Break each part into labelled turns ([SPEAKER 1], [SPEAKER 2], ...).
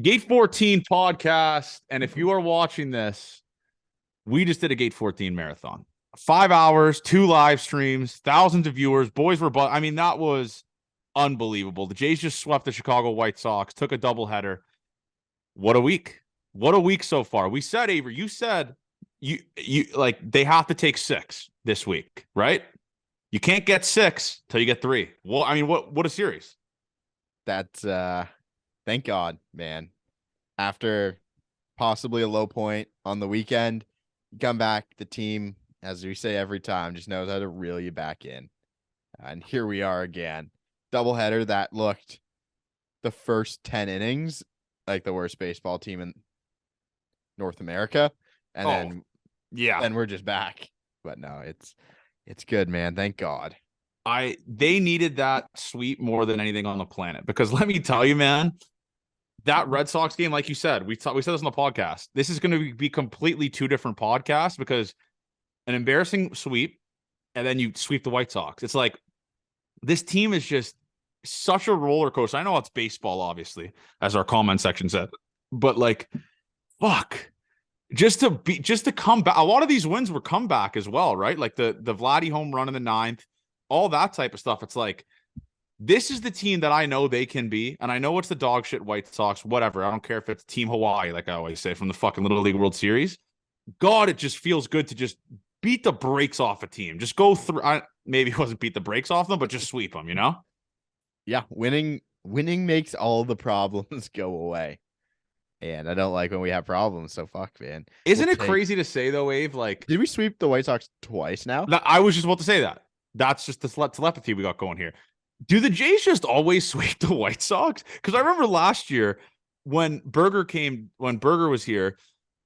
[SPEAKER 1] Gate 14 podcast. And if you are watching this, we just did a Gate 14 marathon. 5 hours, 2 live streams, thousands of viewers. Boys were, I mean, that was unbelievable. The Jays just swept the Chicago White Sox, took a doubleheader. What a week. What a week so far. We said, Avery, you said you like they have to take 6 this week, right? You can't get 6 till you get 3. Well, I mean, what a series.
[SPEAKER 2] That's thank God, man. After possibly a low point on the weekend, you come back, the team, as we say every time, just knows how to reel you back in. And here we are again. Doubleheader that looked the first 10 innings like the worst baseball team in North America. And then we're just back. But no, it's good, man. Thank God.
[SPEAKER 1] They needed that sweep more than anything on the planet, because let me tell you, man, that Red Sox game, like you said, we said this on the podcast. This is going to be completely 2 different podcasts, because an embarrassing sweep and then you sweep the White Sox. It's like this team is just such a roller coaster. I know it's baseball, obviously, as our comment section said, but like, fuck. Just to come back. A lot of these wins were comeback as well, right? Like the Vladi home run in the 9th, all that type of stuff. It's like, this is the team that I know they can be. And I know it's the dog shit White Sox, whatever. I don't care if it's Team Hawaii, like I always say, from the fucking Little League World Series. God, it just feels good to just beat the brakes off a team. Just go through. Maybe it wasn't beat the brakes off them, but just sweep them, you know?
[SPEAKER 2] Yeah, winning makes all the problems go away. And I don't like when we have problems, so fuck, man.
[SPEAKER 1] Isn't it crazy to say, though, Abe? Like,
[SPEAKER 2] did we sweep the White Sox twice now?
[SPEAKER 1] I was just about to say that. That's just the telepathy we got going here. Do the Jays just always sweep the White Sox? Because I remember last year when Berger was here,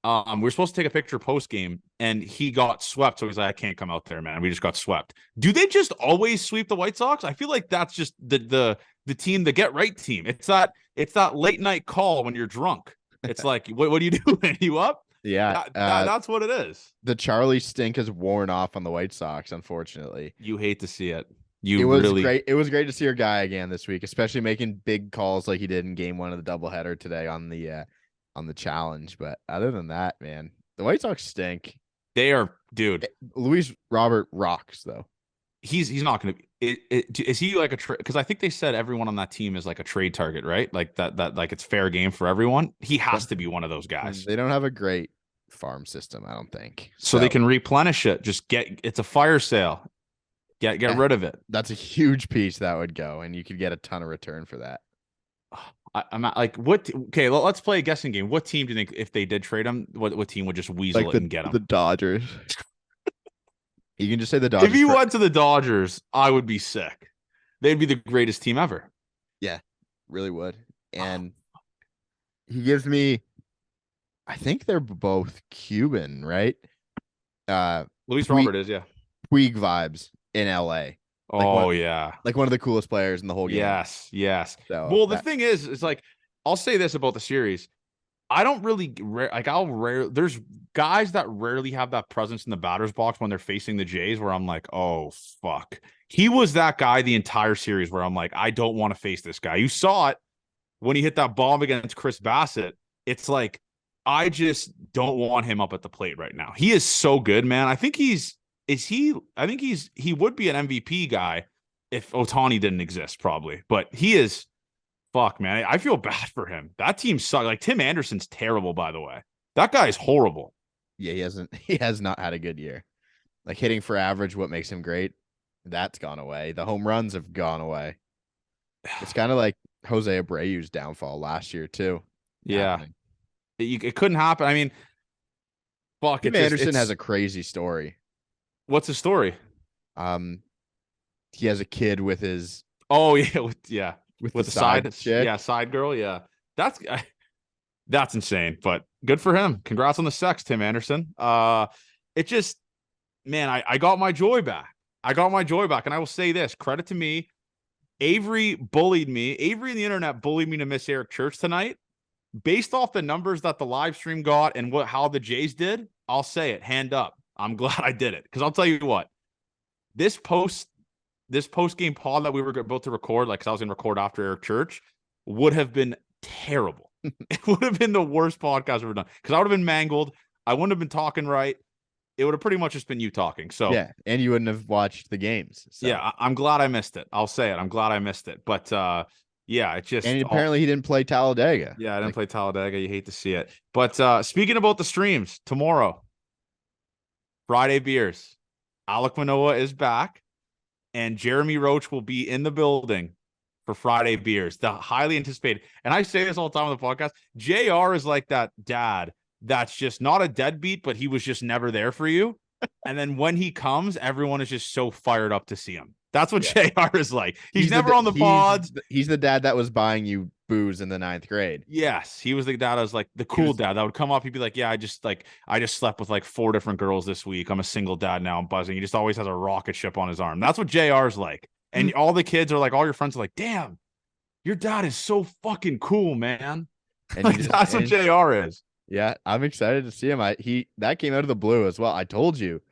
[SPEAKER 1] we were supposed to take a picture post game, and he got swept. So he's like, I can't come out there, man. We just got swept. Do they just always sweep the White Sox? I feel like that's just the team, the get right team. It's that late night call when you're drunk. It's like, what are you doing? You up?
[SPEAKER 2] Yeah,
[SPEAKER 1] that's what it is.
[SPEAKER 2] The Charlie stink has worn off on the White Sox, unfortunately.
[SPEAKER 1] You hate to see it.
[SPEAKER 2] It was great. It was great to see your guy again this week, especially making big calls like he did in Game 1 of the doubleheader today on the challenge. But other than that, man, the White Sox stink.
[SPEAKER 1] They are, dude.
[SPEAKER 2] Luis Robert rocks though.
[SPEAKER 1] He's not going to be. Is he like a trade? Because I think they said everyone on that team is like a trade target, right? Like that like it's fair game for everyone. He has to be one of those guys.
[SPEAKER 2] They don't have a great farm system, I don't think.
[SPEAKER 1] So they can replenish it. Just it's a fire sale. Get rid of it.
[SPEAKER 2] That's a huge piece that would go, and you could get a ton of return for that.
[SPEAKER 1] I'm not like what. Okay, let's play a guessing game. What team do you think, if they did trade him, what team would just weasel it and get him?
[SPEAKER 2] The Dodgers. You can just say the Dodgers.
[SPEAKER 1] If you went to the Dodgers, I would be sick. They'd be the greatest team ever.
[SPEAKER 2] Yeah, really would. And he gives me, I think they're both Cuban, right?
[SPEAKER 1] Luis Robert is, yeah.
[SPEAKER 2] Puig vibes in LA.
[SPEAKER 1] Yeah.
[SPEAKER 2] Like one of the coolest players in the whole game.
[SPEAKER 1] Yes.
[SPEAKER 2] So
[SPEAKER 1] well, the thing is like, I'll say this about the series. I don't really there's guys that rarely have that presence in the batter's box when they're facing the Jays, where I'm like, oh, fuck. He was that guy the entire series where I'm like, I don't want to face this guy. You saw it when he hit that bomb against Chris Bassett. It's like, I just don't want him up at the plate right now. He is so good, man. I think he would be an MVP guy if Ohtani didn't exist, probably. But he is, fuck, man. I feel bad for him. That team sucks. Like, Tim Anderson's terrible, by the way. That guy is horrible.
[SPEAKER 2] Yeah, he has not had a good year. Like, hitting for average, what makes him great, that's gone away. The home runs have gone away. It's kind of like Jose Abreu's downfall last year, too.
[SPEAKER 1] Yeah. It couldn't happen. I mean, fuck.
[SPEAKER 2] Tim Anderson has a crazy story.
[SPEAKER 1] What's the story?
[SPEAKER 2] He has a kid with his.
[SPEAKER 1] Oh yeah, with the side
[SPEAKER 2] chick.
[SPEAKER 1] Yeah, side girl. Yeah, that's insane. But good for him. Congrats on the sex, Tim Anderson. It just, man, I got my joy back. And I will say this: credit to me. Avery bullied me. Avery and the internet bullied me to miss Eric Church tonight. Based off the numbers that the live stream got and how the Jays did, I'll say it, hand up. I'm glad I did it, because I'll tell you what, this post game pod that we were about to record, like, because I was going to record after Eric Church, would have been terrible. It would have been the worst podcast I've ever done because I would have been mangled. I wouldn't have been talking right. It would have pretty much just been you talking. So
[SPEAKER 2] Yeah, and you wouldn't have watched the games. So.
[SPEAKER 1] yeah, I'm glad I missed it. I'll say it. I'm glad I missed it. But yeah, it just
[SPEAKER 2] And apparently he didn't play Talladega.
[SPEAKER 1] yeah, I didn't play Talladega. You hate to see it. But speaking about the streams, tomorrow, Friday beers. Alek Manoah is back, and Jeremy Roach will be in the building for Friday beers. The highly anticipated. And I say this all the time on the podcast. JR is like that dad that's just not a deadbeat, but he was just never there for you. And then when he comes, everyone is just so fired up to see him. That's what JR is like. He's never on the pods.
[SPEAKER 2] He's the dad that was buying you booze in the 9th grade.
[SPEAKER 1] Yes, he was the dad. I was like the cool dad that would come up. He'd be like, "Yeah, I just slept with like 4 different girls this week. I'm a single dad now. I'm buzzing." He just always has a rocket ship on his arm. That's what JR's like. And all the kids are like, all your friends are like, "Damn, your dad is so fucking cool, man." And like, that's what JR is.
[SPEAKER 2] Yeah, I'm excited to see him. That came out of the blue as well. I told you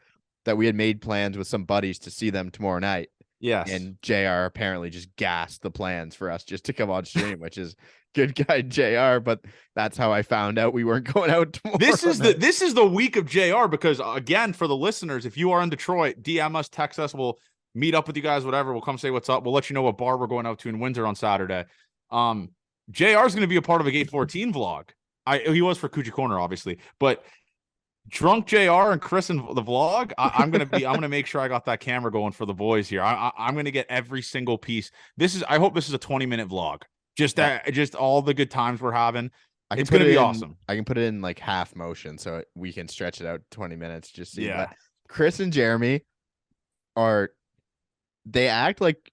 [SPEAKER 2] that we had made plans with some buddies to see them tomorrow night.
[SPEAKER 1] Yes.
[SPEAKER 2] And JR apparently just gassed the plans for us just to come on stream, which is good guy JR. But that's how I found out we weren't going out tomorrow.
[SPEAKER 1] This is the week of JR because again, for the listeners, if you are in Detroit, DM us, text us. We'll meet up with you guys, whatever. We'll come say what's up. We'll let you know what bar we're going out to in Windsor on Saturday. JR is going to be a part of a Gate 14 vlog. He was for Coochie Corner, obviously, but Drunk JR and Chris in the vlog. I'm gonna make sure I got that camera going for the boys here. I'm gonna get every single piece. I hope this is a 20-minute vlog. Just all the good times we're having. It's gonna be awesome.
[SPEAKER 2] I can put it in like half motion so we can stretch it out 20 minutes. Just see.
[SPEAKER 1] Yeah.
[SPEAKER 2] But Chris and Jeremy they act like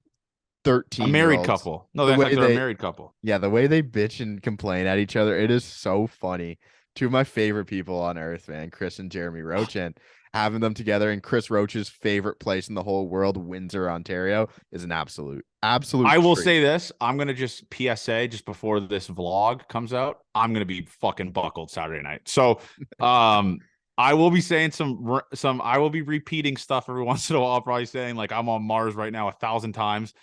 [SPEAKER 2] 13
[SPEAKER 1] a married couple. No, they're a married couple.
[SPEAKER 2] Yeah, the way they bitch and complain at each other, it is so funny. 2 of my favorite people on earth, man, Chris and Jeremy Roach, and having them together in Chris Roach's favorite place in the whole world, Windsor, Ontario, is an absolute.
[SPEAKER 1] I will say this. I'm going to just PSA just before this vlog comes out. I'm going to be fucking buckled Saturday night. So, I will be saying I will be repeating stuff every once in a while, probably saying like I'm on Mars right now 1,000 times.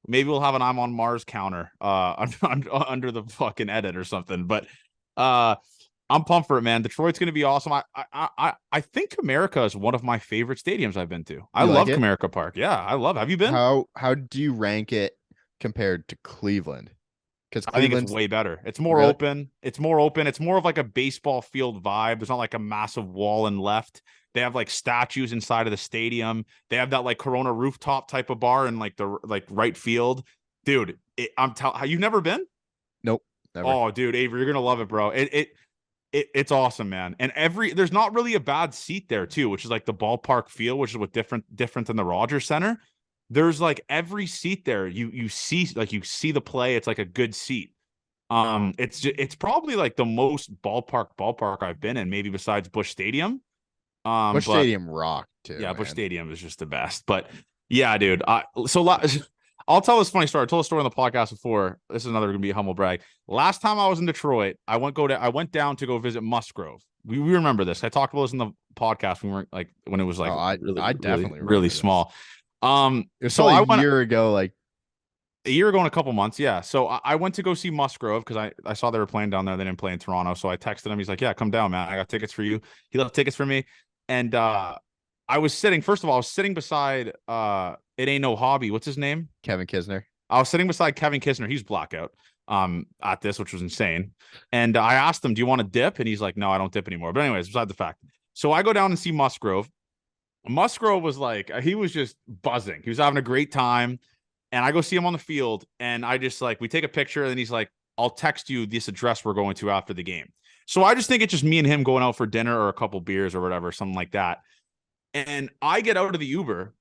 [SPEAKER 1] Maybe we'll have an I'm on Mars counter under the fucking edit or something, but I'm pumped for it, man. Detroit's going to be awesome. I think Comerica is one of my favorite stadiums I've been to. I love Comerica Park. Yeah, I love it. Have you been?
[SPEAKER 2] How do you rank it compared to Cleveland? Because
[SPEAKER 1] I think it's way better. It's more open. It's more open. It's more of like a baseball field vibe. There's not like a massive wall and left. They have like statues inside of the stadium. They have that like Corona rooftop type of bar in like the right field. Dude, you've never been?
[SPEAKER 2] Nope. Never.
[SPEAKER 1] Oh, dude, Avery, you're gonna love it, bro. It's awesome, man. And there's not really a bad seat there too, which is like the ballpark feel, which is what different than the Rogers Center. There's like every seat there you see the play. It's like a good seat. It's probably like the most ballpark I've been in, maybe besides Busch Stadium.
[SPEAKER 2] Busch Stadium rocked too.
[SPEAKER 1] Yeah, man. Busch Stadium is just the best. But yeah, dude. I'll tell this funny story. I told a story on the podcast before. This is gonna be a humble brag. Last time I was in Detroit, I went down to go visit Musgrove. We remember this. I talked about this in the podcast when it was like
[SPEAKER 2] I definitely
[SPEAKER 1] really small.
[SPEAKER 2] It was a year ago, like
[SPEAKER 1] a year ago and a couple months. Yeah. So I went to go see Musgrove because I saw they were playing down there. They didn't play in Toronto. So I texted him. He's like, "Yeah, come down, man. I got tickets for you." He left tickets for me. And I was sitting beside It Ain't No Hobby. What's his name?
[SPEAKER 2] Kevin Kisner.
[SPEAKER 1] I was sitting beside Kevin Kisner. He's blackout at this, which was insane. And I asked him, "Do you want to dip?" And he's like, "No, I don't dip anymore." But anyways, beside the fact. So I go down and see Musgrove. Musgrove was like, he was just buzzing. He was having a great time. And I go see him on the field. And I just we take a picture. And then he's like, "I'll text you this address we're going to after the game." So I just think it's just me and him going out for dinner or a couple beers or whatever, something like that. And I get out of the Uber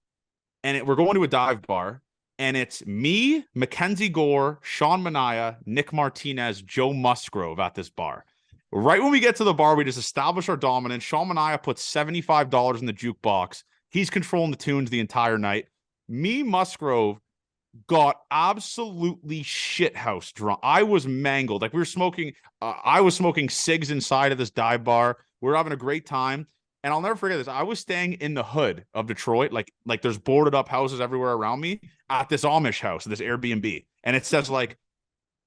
[SPEAKER 1] and we're going to a dive bar. And it's me, Mackenzie Gore, Sean Manaea, Nick Martinez, Joe Musgrove at this bar. Right when we get to the bar, we just establish our dominance. Sean Manaea puts $75 in the jukebox. He's controlling the tunes the entire night. Me, Musgrove, got absolutely shithouse drunk. I was mangled. Like we were smoking. I was smoking cigs inside of this dive bar. We were having a great time. And I'll never forget this. I was staying in the hood of Detroit. Like there's boarded up houses everywhere around me at this Amish house, this Airbnb. And it says like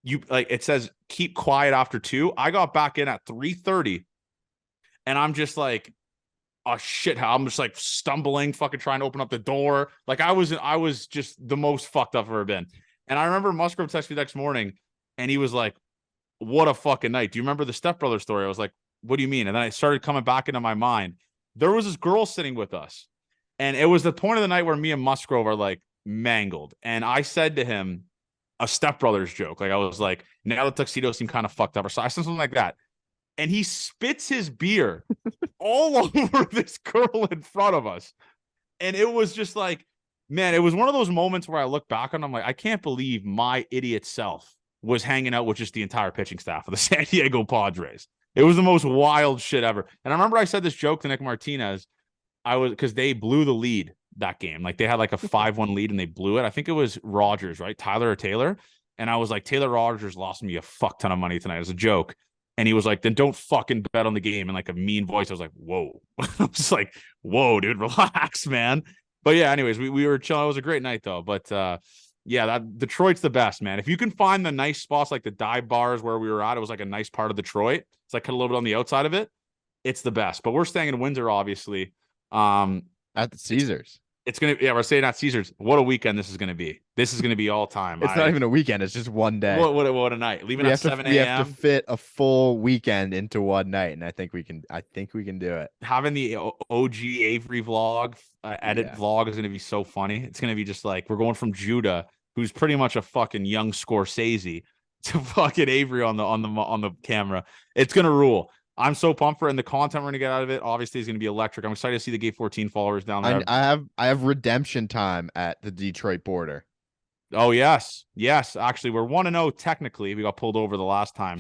[SPEAKER 1] you like it says keep quiet after 2. I got back in at 3:30, and I'm just like, oh shit, how I'm just like stumbling, fucking trying to open up the door. Like I was just the most fucked up I've ever been. And I remember Musgrove texted me the next morning, and he was like, what a fucking night. Do you remember the stepbrother story? I was like, what do you mean? And then I started coming back into my mind. There was this girl sitting with us, and it was the point of the night where me and Musgrove are like mangled. And I said to him a stepbrother's joke. Like I was like, now the tuxedos seem kind of fucked up, or so I said something like that. And he spits his beer all over this girl in front of us. And it was just like, man, it was one of those moments where I look back and I'm like, I can't believe my idiot self was hanging out with just the entire pitching staff of the San Diego Padres. It was the most wild shit ever. And I remember I said this joke to Nick Martinez. Because they blew the lead that game. Like they had like a 5-1 lead and they blew it. I think it was Rogers, right? Tyler or Taylor. And I was like, Taylor Rogers lost me a fuck ton of money tonight as a joke. And he was like, then don't fucking bet on the game in like a mean voice. I was like, whoa. I was like, whoa, dude, relax, man. But yeah, anyways, we were chilling. It was a great night though. But yeah, that Detroit's the best, man. If you can find the nice spots like the dive bars where we were at, it was like a nice part of Detroit. It's like a little bit on the outside of it. It's the best. But we're staying in Windsor, obviously.
[SPEAKER 2] At the Caesars.
[SPEAKER 1] It's gonna, yeah, we're saying at Caesars. What a weekend this is gonna be. This is gonna be all time.
[SPEAKER 2] It's not even a weekend, it's just one day.
[SPEAKER 1] What a night. Leaving at 7 a.m.
[SPEAKER 2] We have to fit a full weekend into one night, and I think we can do it.
[SPEAKER 1] Having the OG Avery vlog, vlog is gonna be so funny. It's gonna be just like we're going from Judah, who's pretty much a fucking young Scorsese, to fucking Avery on the camera. It's gonna rule. I'm so pumped for it, and the content we're gonna get out of it obviously is gonna be electric. I'm excited to see the Gate 14 followers down there.
[SPEAKER 2] I have redemption time at the Detroit border.
[SPEAKER 1] Oh yes. Actually, we're 1-0 technically. We got pulled over the last time.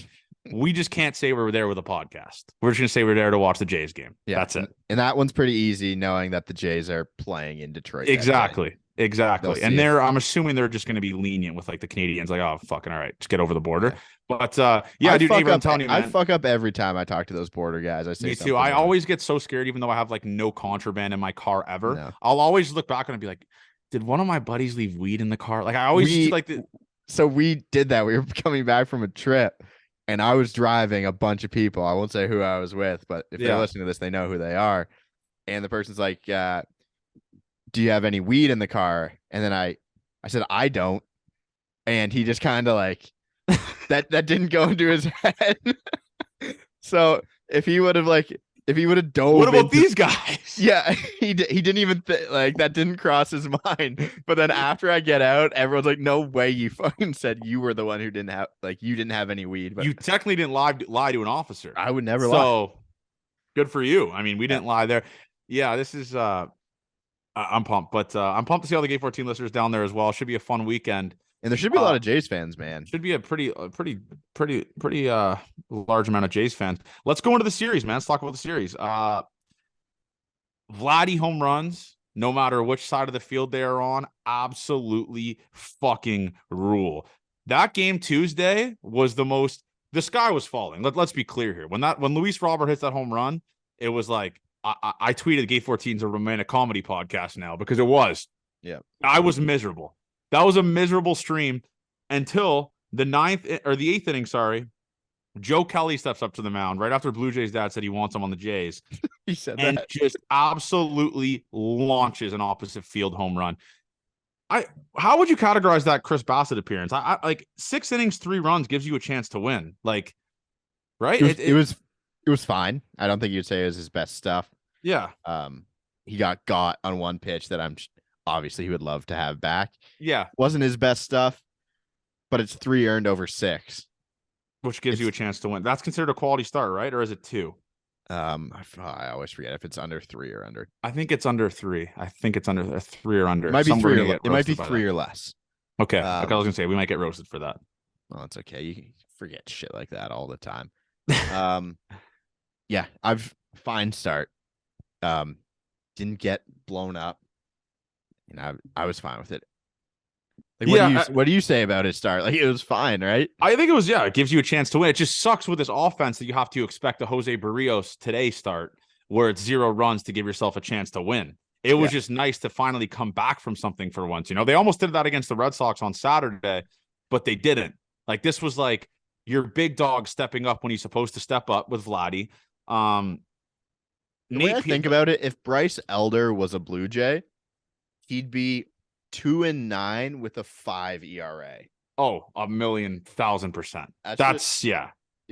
[SPEAKER 1] We just can't say we were there with a podcast. We're just gonna say we're there to watch the Jays game. Yeah, that's it.
[SPEAKER 2] And that one's pretty easy, knowing that the Jays are playing in Detroit.
[SPEAKER 1] Exactly. And I'm assuming they're just going to be lenient with like the Canadians, like, oh, fucking all right, just get over the border. Yeah. But yeah, dude, I'm telling you, man,
[SPEAKER 2] I fuck up every time I talk to those border guys. I say
[SPEAKER 1] me too. I always get so scared, even though I have like no contraband in my car ever. No. I'll always look back and be like, did one of my buddies leave weed in the car? Like I always
[SPEAKER 2] So we did that. We were coming back from a trip, and I was driving a bunch of people. I won't say who I was with, but if they're listening to this, they know who they are. And the person's like, do you have any weed in the car? And then I said, I don't. And he just kind of like, that didn't go into his head. So if he would have dove,
[SPEAKER 1] what about these guys?
[SPEAKER 2] Yeah, he didn't even like that didn't cross his mind. But then after I get out, everyone's like, no way, you fucking said you were the one who didn't have any weed. But
[SPEAKER 1] you technically didn't lie to an officer.
[SPEAKER 2] I would never lie.
[SPEAKER 1] So good for you. I mean, we didn't lie there. Yeah, this is I'm pumped, but I'm pumped to see all the Gate 14 listeners down there as well. Should be a fun weekend,
[SPEAKER 2] and there should be a lot of Jays fans, man.
[SPEAKER 1] Should be a pretty large amount of Jays fans. Let's go into the series, man. Let's talk about the series. Vladi home runs, no matter which side of the field they are on, absolutely fucking rule. That game Tuesday was the sky was falling. Let's be clear here. When Luis Robert hits that home run, it was like. I tweeted Gate 14's a romantic comedy podcast now because it was.
[SPEAKER 2] Yeah.
[SPEAKER 1] I was miserable. That was a miserable stream until the 8th inning, sorry. Joe Kelly steps up to the mound right after Blue Jays' dad said he wants him on the Jays.
[SPEAKER 2] He said
[SPEAKER 1] and
[SPEAKER 2] that.
[SPEAKER 1] Just absolutely launches an opposite field home run. How would you categorize that Chris Bassett appearance? I like 6 innings, 3 runs gives you a chance to win. Like, right?
[SPEAKER 2] It was fine. I don't think you'd say it was his best stuff.
[SPEAKER 1] Yeah.
[SPEAKER 2] He got on one pitch that obviously he would love to have back.
[SPEAKER 1] Yeah.
[SPEAKER 2] Wasn't his best stuff, but it's 3 earned over 6.
[SPEAKER 1] Which gives you a chance to win. That's considered a quality start, right? Or is it 2?
[SPEAKER 2] I always forget if it's under 3 or under.
[SPEAKER 1] I think it's under 3. I think it's under 3 or under.
[SPEAKER 2] It might be 3 or, it might be 3 or less.
[SPEAKER 1] Okay. I was gonna say we might get roasted for that.
[SPEAKER 2] Well, it's okay. You can forget shit like that all the time. Yeah, fine start. Didn't get blown up. And I was fine with it. Like, what do you say about his start? Like, it was fine, right?
[SPEAKER 1] I think it was, it gives you a chance to win. It just sucks with this offense that you have to expect a Jose Barrios today start where it's 0 runs to give yourself a chance to win. It was just nice to finally come back from something for once. You know, they almost did that against the Red Sox on Saturday, but they didn't. Like this was like your big dog stepping up when he's supposed to step up with Vladi.
[SPEAKER 2] The way I
[SPEAKER 1] Nate,
[SPEAKER 2] think about it, if Bryce Elder was a Blue Jay, he'd be 2-9 with a 5 ERA.
[SPEAKER 1] oh, 1,000,000%.
[SPEAKER 2] Just,
[SPEAKER 1] Yeah.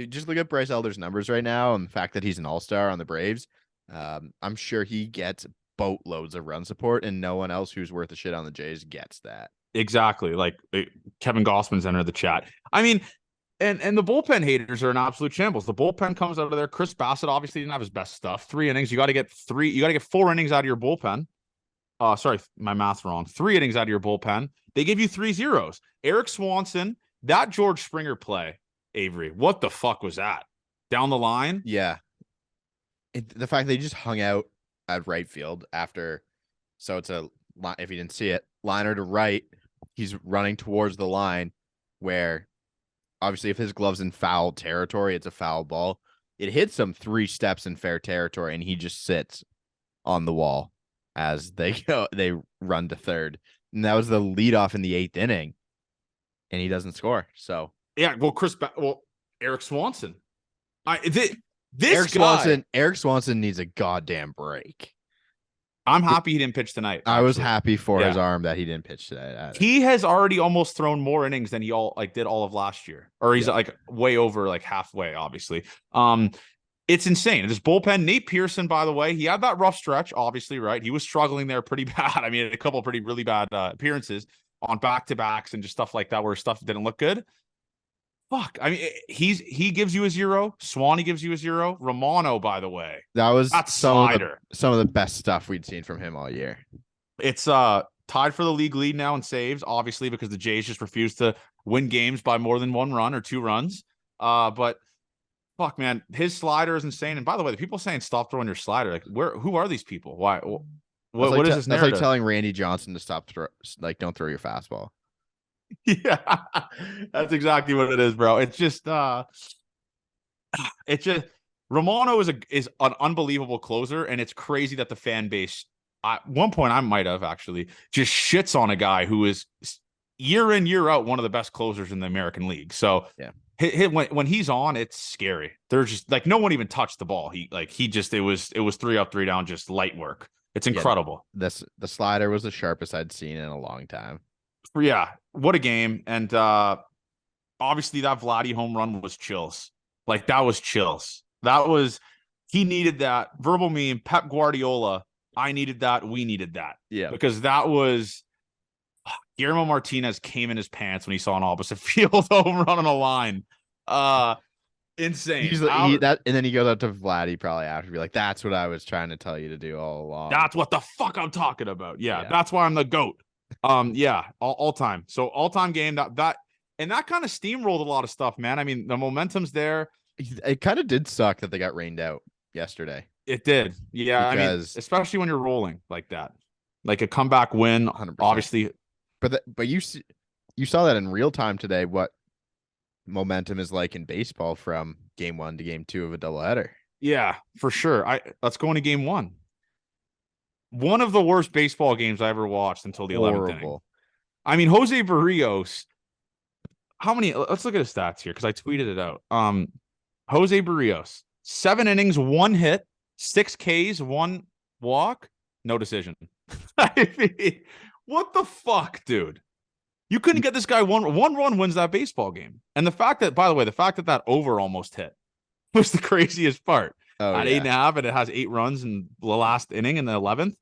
[SPEAKER 2] just look at Bryce Elder's numbers right now and the fact that he's an all-star on the Braves. I'm sure he gets boatloads of run support, and no one else who's worth a shit on the Jays gets that.
[SPEAKER 1] Exactly. Like Kevin Gossman's entered the chat. I mean, and the bullpen haters are an absolute shambles. The bullpen comes out of there. Chris Bassett obviously didn't have his best stuff. 3 innings. You got to get 4 innings out of your bullpen. Sorry, my math's wrong. 3 innings out of your bullpen. They give you 3 zeros. Eric Swanson, that George Springer play, Avery. What the fuck was that? Down the line?
[SPEAKER 2] Yeah. The fact they just hung out at right field after, so it's a, if you didn't see it, liner to right, he's running towards the line where obviously if his glove's in foul territory, it's a foul ball. It hits him 3 steps in fair territory, and he just sits on the wall as they run to third. And that was the leadoff in the 8th inning, and he doesn't score. So
[SPEAKER 1] yeah, Eric Swanson.
[SPEAKER 2] Eric Swanson needs a goddamn break.
[SPEAKER 1] I'm happy he didn't pitch tonight. Actually.
[SPEAKER 2] I was happy for his arm that he didn't pitch today. Either.
[SPEAKER 1] He has already almost thrown more innings than he did all of last year, or he's like way over, like halfway. Obviously, it's insane. This bullpen, Nate Pearson, by the way, he had that rough stretch. Obviously, right? He was struggling there pretty bad. I mean, a couple of really bad appearances on back-to-backs and just stuff like that, where stuff didn't look good. Fuck. I mean, he gives you a 0. Swanee gives you a 0. Romano, by the way,
[SPEAKER 2] that's some of the best stuff we'd seen from him all year.
[SPEAKER 1] It's tied for the league lead now in saves, obviously, because the Jays just refused to win games by more than 1 run or 2 runs. But fuck, man, his slider is insane. And by the way, the people saying stop throwing your slider, like, who are these people? Why? What is this narrative?
[SPEAKER 2] That's like telling Randy Johnson to stop don't throw your fastball.
[SPEAKER 1] Yeah, that's exactly what it is, bro. It's just Romano is an unbelievable closer, and it's crazy that the fan base at one point I might have actually just shits on a guy who is year in, year out one of the best closers in the American League. So
[SPEAKER 2] yeah,
[SPEAKER 1] when he's on, it's scary. There's just like no one even touched the ball. It was 3 up, 3 down, just light work. It's incredible.
[SPEAKER 2] The slider was the sharpest I'd seen in a long time.
[SPEAKER 1] Yeah, what a game. And obviously that Vladi home run was chills. Like that was chills. He needed that. Verbal meme, Pep Guardiola, I needed that, we needed that.
[SPEAKER 2] Yeah.
[SPEAKER 1] Because that was Guillermo Martinez came in his pants when he saw an opposite field home run on a line. Insane.
[SPEAKER 2] And then he goes out to Vladi probably after to be like, that's what I was trying to tell you to do all along.
[SPEAKER 1] That's what the fuck I'm talking about. Yeah. That's why I'm the GOAT. All time. So all time game that kind of steamrolled a lot of stuff, man. I mean, the momentum's there.
[SPEAKER 2] It kind of did suck that they got rained out yesterday.
[SPEAKER 1] It did. Yeah. I mean, especially when you're rolling like that, like a comeback win, 100%. Obviously.
[SPEAKER 2] But you saw that in real time today, what momentum is like in baseball from game 1 to game 2 of a doubleheader.
[SPEAKER 1] Yeah, for sure. Let's go into game 1. One of the worst baseball games I ever watched until the 11th inning. I mean, Jose Barrios. How many? Let's look at his stats here because I tweeted it out. Jose Barrios, 7 innings, 1 hit, 6 Ks, 1 walk, no decision. I mean, what the fuck, dude? You couldn't get this guy one run wins that baseball game. And the fact that, by the way, that over almost hit was the craziest part. At 8.5, and it has 8 runs in the last inning in the 11th.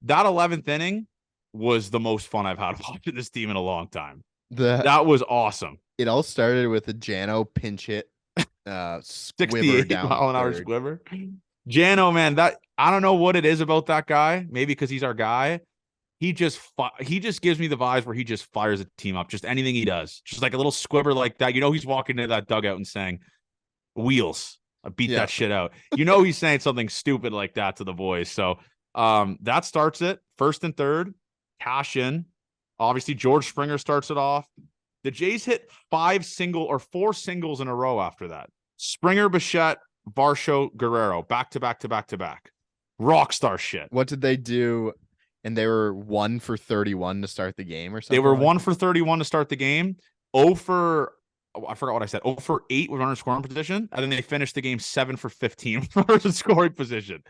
[SPEAKER 1] That 11th inning was the most fun I've had watching this team in a long time. That was awesome.
[SPEAKER 2] It all started with a Jano pinch hit,
[SPEAKER 1] 68 mile an hour squibber. Jano, man, I don't know what it is about that guy. Maybe because he's our guy. He just gives me the vibes where he just fires a team up. Just anything he does, just like a little squibber like that. You know, he's walking into that dugout and saying, "Wheels." I beat that shit out. You know, he's saying something stupid like that to the boys. So that starts it. 1st and 3rd, cash in. Obviously, George Springer starts it off. The Jays hit 4 singles in a row after that. Springer, Bichette, Varsho, Guerrero, back to back to back to back. Rockstar shit.
[SPEAKER 2] What did they do? And they were 1 for 31 to start the game or something?
[SPEAKER 1] They were 1 for 31 to start the game. 0 for I forgot what I said. 0 for 8 with runner scoring position, and then they finished the game 7 for 15 for scoring position.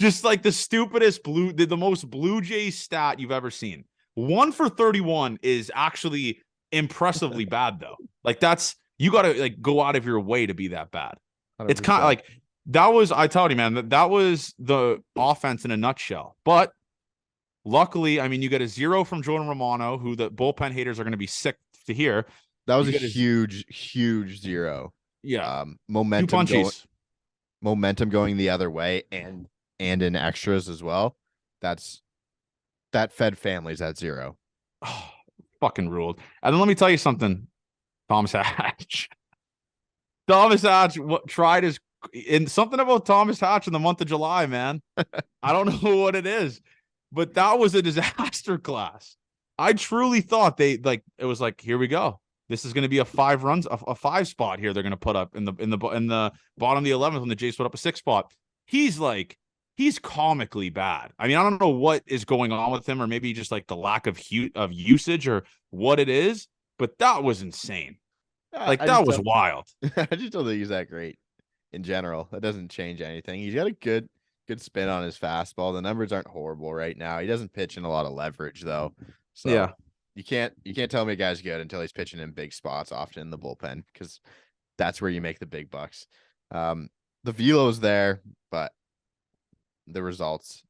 [SPEAKER 1] Just like the stupidest the most Blue Jays stat you've ever seen. 1 for 31 is actually impressively bad though. Like that's you got to like go out of your way to be that bad.
[SPEAKER 2] 100%.
[SPEAKER 1] It's kind of like that was I told you, man, that was the offense in a nutshell. But luckily, I mean, you get a 0 from Jordan Romano, who the bullpen haters are going to be sick to hear.
[SPEAKER 2] That was a huge 0.
[SPEAKER 1] Yeah.
[SPEAKER 2] Momentum going the other way and in extras as well. That fed families at 0.
[SPEAKER 1] Oh, fucking ruled. And then let me tell you something, Thomas Hatch. Thomas Hatch tried his in something about Thomas Hatch in the month of July, man. I don't know what it is, but that was a disaster class. I truly thought it was like, here we go. This is going to be a 5 runs, a 5 spot here. They're going to put up in the bottom of the 11th when the Jays put up a 6 spot. He's comically bad. I mean, I don't know what is going on with him, or maybe just like the lack of usage or what it is, but that was insane. Like that was wild.
[SPEAKER 2] I just don't think he's that great in general. That doesn't change anything. He's got a good spin on his fastball. The numbers aren't horrible right now. He doesn't pitch in a lot of leverage though. So
[SPEAKER 1] yeah.
[SPEAKER 2] You can't tell me a guy's good until he's pitching in big spots, often in the bullpen, because that's where you make the big bucks. The velo's there, but the results,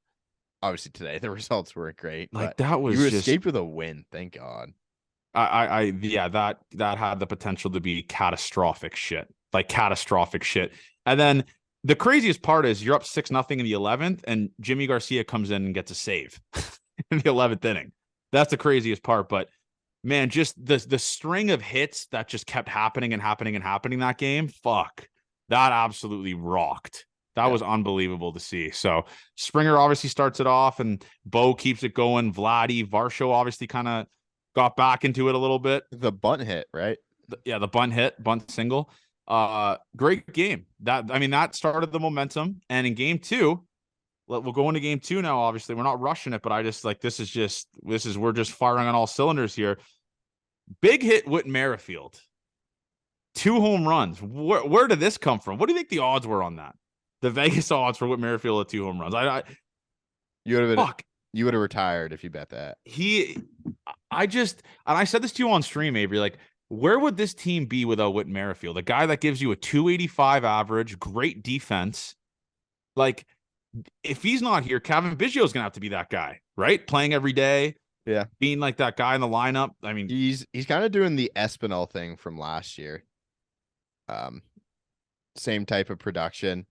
[SPEAKER 2] obviously today, the results weren't great.
[SPEAKER 1] Like that was
[SPEAKER 2] you escaped with a win, thank God.
[SPEAKER 1] That had the potential to be catastrophic shit. And then the craziest part is you're up 6-0 in the 11th, and Jimmy Garcia comes in and gets a save in the 11th inning. That's the craziest part. But man, just the string of hits that just kept happening that game. Fuck, that absolutely rocked. That was unbelievable to see. So Springer obviously starts it off, and Bo keeps it going. Vladi, Varsho obviously kind of got back into it a little bit.
[SPEAKER 2] The bunt hit, right?
[SPEAKER 1] The bunt single. Great game. That started the momentum. And in game 2, we'll go into game 2 now. Obviously, we're not rushing it, but I just like we're just firing on all cylinders here. Big hit Whit Merrifield. 2 home runs. Where did this come from? What do you think the odds were on that? The Vegas odds for Whit Merrifield at 2 home runs.
[SPEAKER 2] You would have retired if you bet that.
[SPEAKER 1] I said this to you on stream, Avery, like, where would this team be without Whit Merrifield? A guy that gives you a 285 average, great defense. Like, if he's not here, Kevin Biggio's gonna have to be that guy, right? Playing every day, being like that guy in the lineup. I mean,
[SPEAKER 2] he's kind of doing the Espinal thing from last year. Same type of production,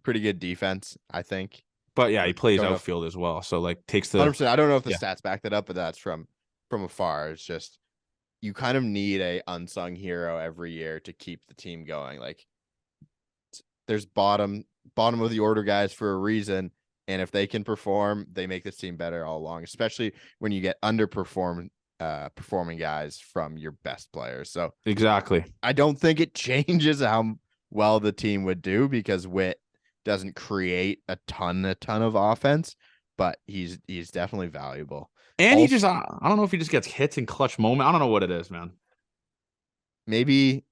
[SPEAKER 2] pretty good defense, I think.
[SPEAKER 1] But yeah, he plays outfield as well, so like takes the
[SPEAKER 2] 100%. I don't know if the stats back that up, but that's from afar. It's just you kind of need a unsung hero every year to keep the team going. Like, there's bottom of the order guys for a reason, and if they can perform, they make this team better all along, especially when you get performing guys from your best players. So
[SPEAKER 1] exactly,
[SPEAKER 2] I don't think it changes how well the team would do, because Whit doesn't create a ton of offense, but he's definitely valuable.
[SPEAKER 1] And also, I don't know if he just gets hits in clutch moment. I don't know what it is, man.
[SPEAKER 2] Maybe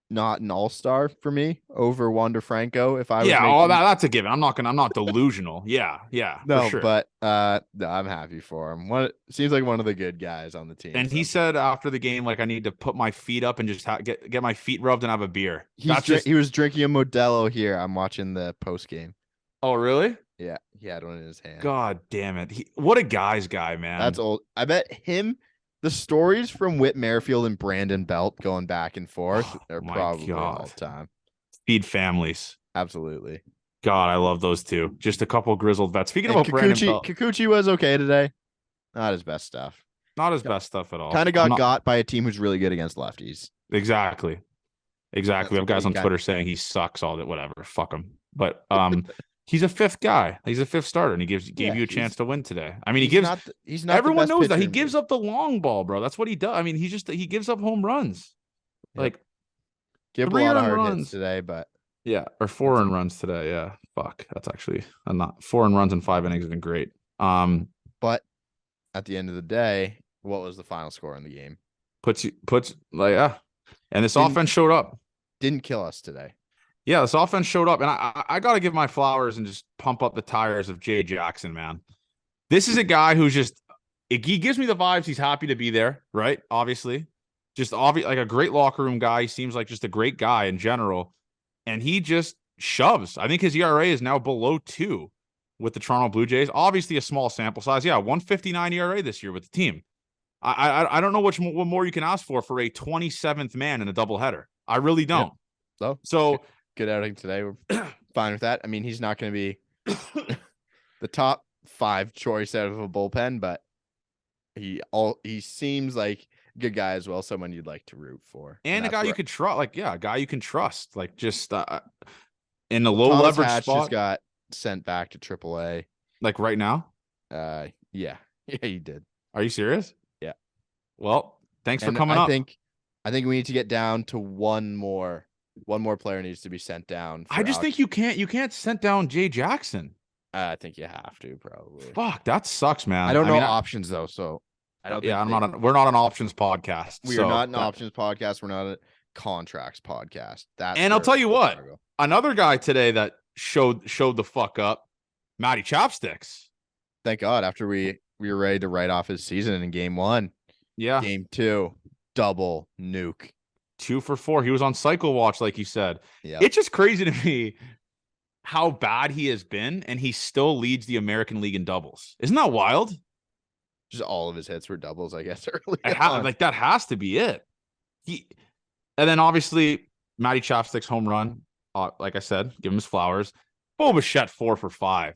[SPEAKER 2] not an all-star for me over Wander Franco. If I was
[SPEAKER 1] that's a given. I'm not delusional. Yeah,
[SPEAKER 2] no,
[SPEAKER 1] for sure.
[SPEAKER 2] But no, I'm happy for him. Seems like one of the good guys on the team.
[SPEAKER 1] And he said after the game, like, I need to put my feet up and just get my feet rubbed and have a beer.
[SPEAKER 2] He was drinking a Modelo here. I'm watching the post game.
[SPEAKER 1] Oh, really?
[SPEAKER 2] Yeah, he had one in his hand.
[SPEAKER 1] God damn it! What a guy's guy, man.
[SPEAKER 2] That's old. I bet the stories from Whit Merrifield and Brandon Belt going back and forth are probably all time.
[SPEAKER 1] Feed families.
[SPEAKER 2] Absolutely.
[SPEAKER 1] God, I love those two. Just a couple grizzled vets. Speaking about Brandon Belt,
[SPEAKER 2] Kikuchi was okay today. Not his best stuff.
[SPEAKER 1] Not his best stuff at all.
[SPEAKER 2] Kind of got by a team who's really good against lefties.
[SPEAKER 1] Exactly. We have guys on Twitter saying he sucks, all that, whatever. Fuck him. But he's a 5th guy. He's a 5th starter, and he gave you a chance to win today. I mean, he's not. Everyone knows that he gives up the long ball, bro. That's what he does. I mean, he gives up home runs. Yep. Like,
[SPEAKER 2] give a lot of hard hits today, but
[SPEAKER 1] or 4 earned runs today. Yeah, fuck. That's actually not 4 earned runs in 5 innings has been great.
[SPEAKER 2] But at the end of the day, what was the final score in the game?
[SPEAKER 1] And this offense showed up.
[SPEAKER 2] Didn't kill us today.
[SPEAKER 1] Yeah, this offense showed up. And I got to give my flowers and just pump up the tires of Jay Jackson, man. This is a guy who's just, he gives me the vibes. He's happy to be there, right? Obviously. Just like a great locker room guy. He seems like just a great guy in general. And he just shoves. I think his ERA is now below 2 with the Toronto Blue Jays. Obviously a small sample size. Yeah, 1.59 ERA this year with the team. I don't know what more you can ask for a 27th man in a doubleheader. I really don't.
[SPEAKER 2] Yeah. So good outing today. We're fine with that. I mean, he's not going to be the top 5 choice out of a bullpen, but he seems like a good guy as well. Someone you'd like to root for,
[SPEAKER 1] and a guy you could trust. Like, yeah, a guy you can trust. Like, just in the low
[SPEAKER 2] Thomas
[SPEAKER 1] leverage
[SPEAKER 2] Hatch
[SPEAKER 1] spot.
[SPEAKER 2] Just got sent back to AAA.
[SPEAKER 1] Like right now.
[SPEAKER 2] Yeah, he did.
[SPEAKER 1] Are you serious?
[SPEAKER 2] Yeah.
[SPEAKER 1] Well, thanks for coming up.
[SPEAKER 2] I think we need to get down to one more player needs to be sent down.
[SPEAKER 1] I just think you can't send down Jay Jackson.
[SPEAKER 2] I think you have to probably.
[SPEAKER 1] Fuck, that sucks, man.
[SPEAKER 2] I don't know options though, so I don't.
[SPEAKER 1] Yeah, we're not an options podcast.
[SPEAKER 2] We are not an options podcast. We're not a contracts podcast.
[SPEAKER 1] And I'll tell you what, another guy today that showed the fuck up, Matty Chopsticks.
[SPEAKER 2] Thank God, after we were ready to write off his season in game 1.
[SPEAKER 1] Yeah.
[SPEAKER 2] Game 2, double nuke.
[SPEAKER 1] 2 for 4. He was on cycle watch, like you said.
[SPEAKER 2] Yeah.
[SPEAKER 1] It's just crazy to me how bad he has been, and he still leads the American League in doubles. Isn't that wild?
[SPEAKER 2] Just all of his hits were doubles, I guess. Early
[SPEAKER 1] like that has to be it. And then obviously Matty Chopsticks home run. Like I said, give him his flowers. Bo Bichette 4 for 5.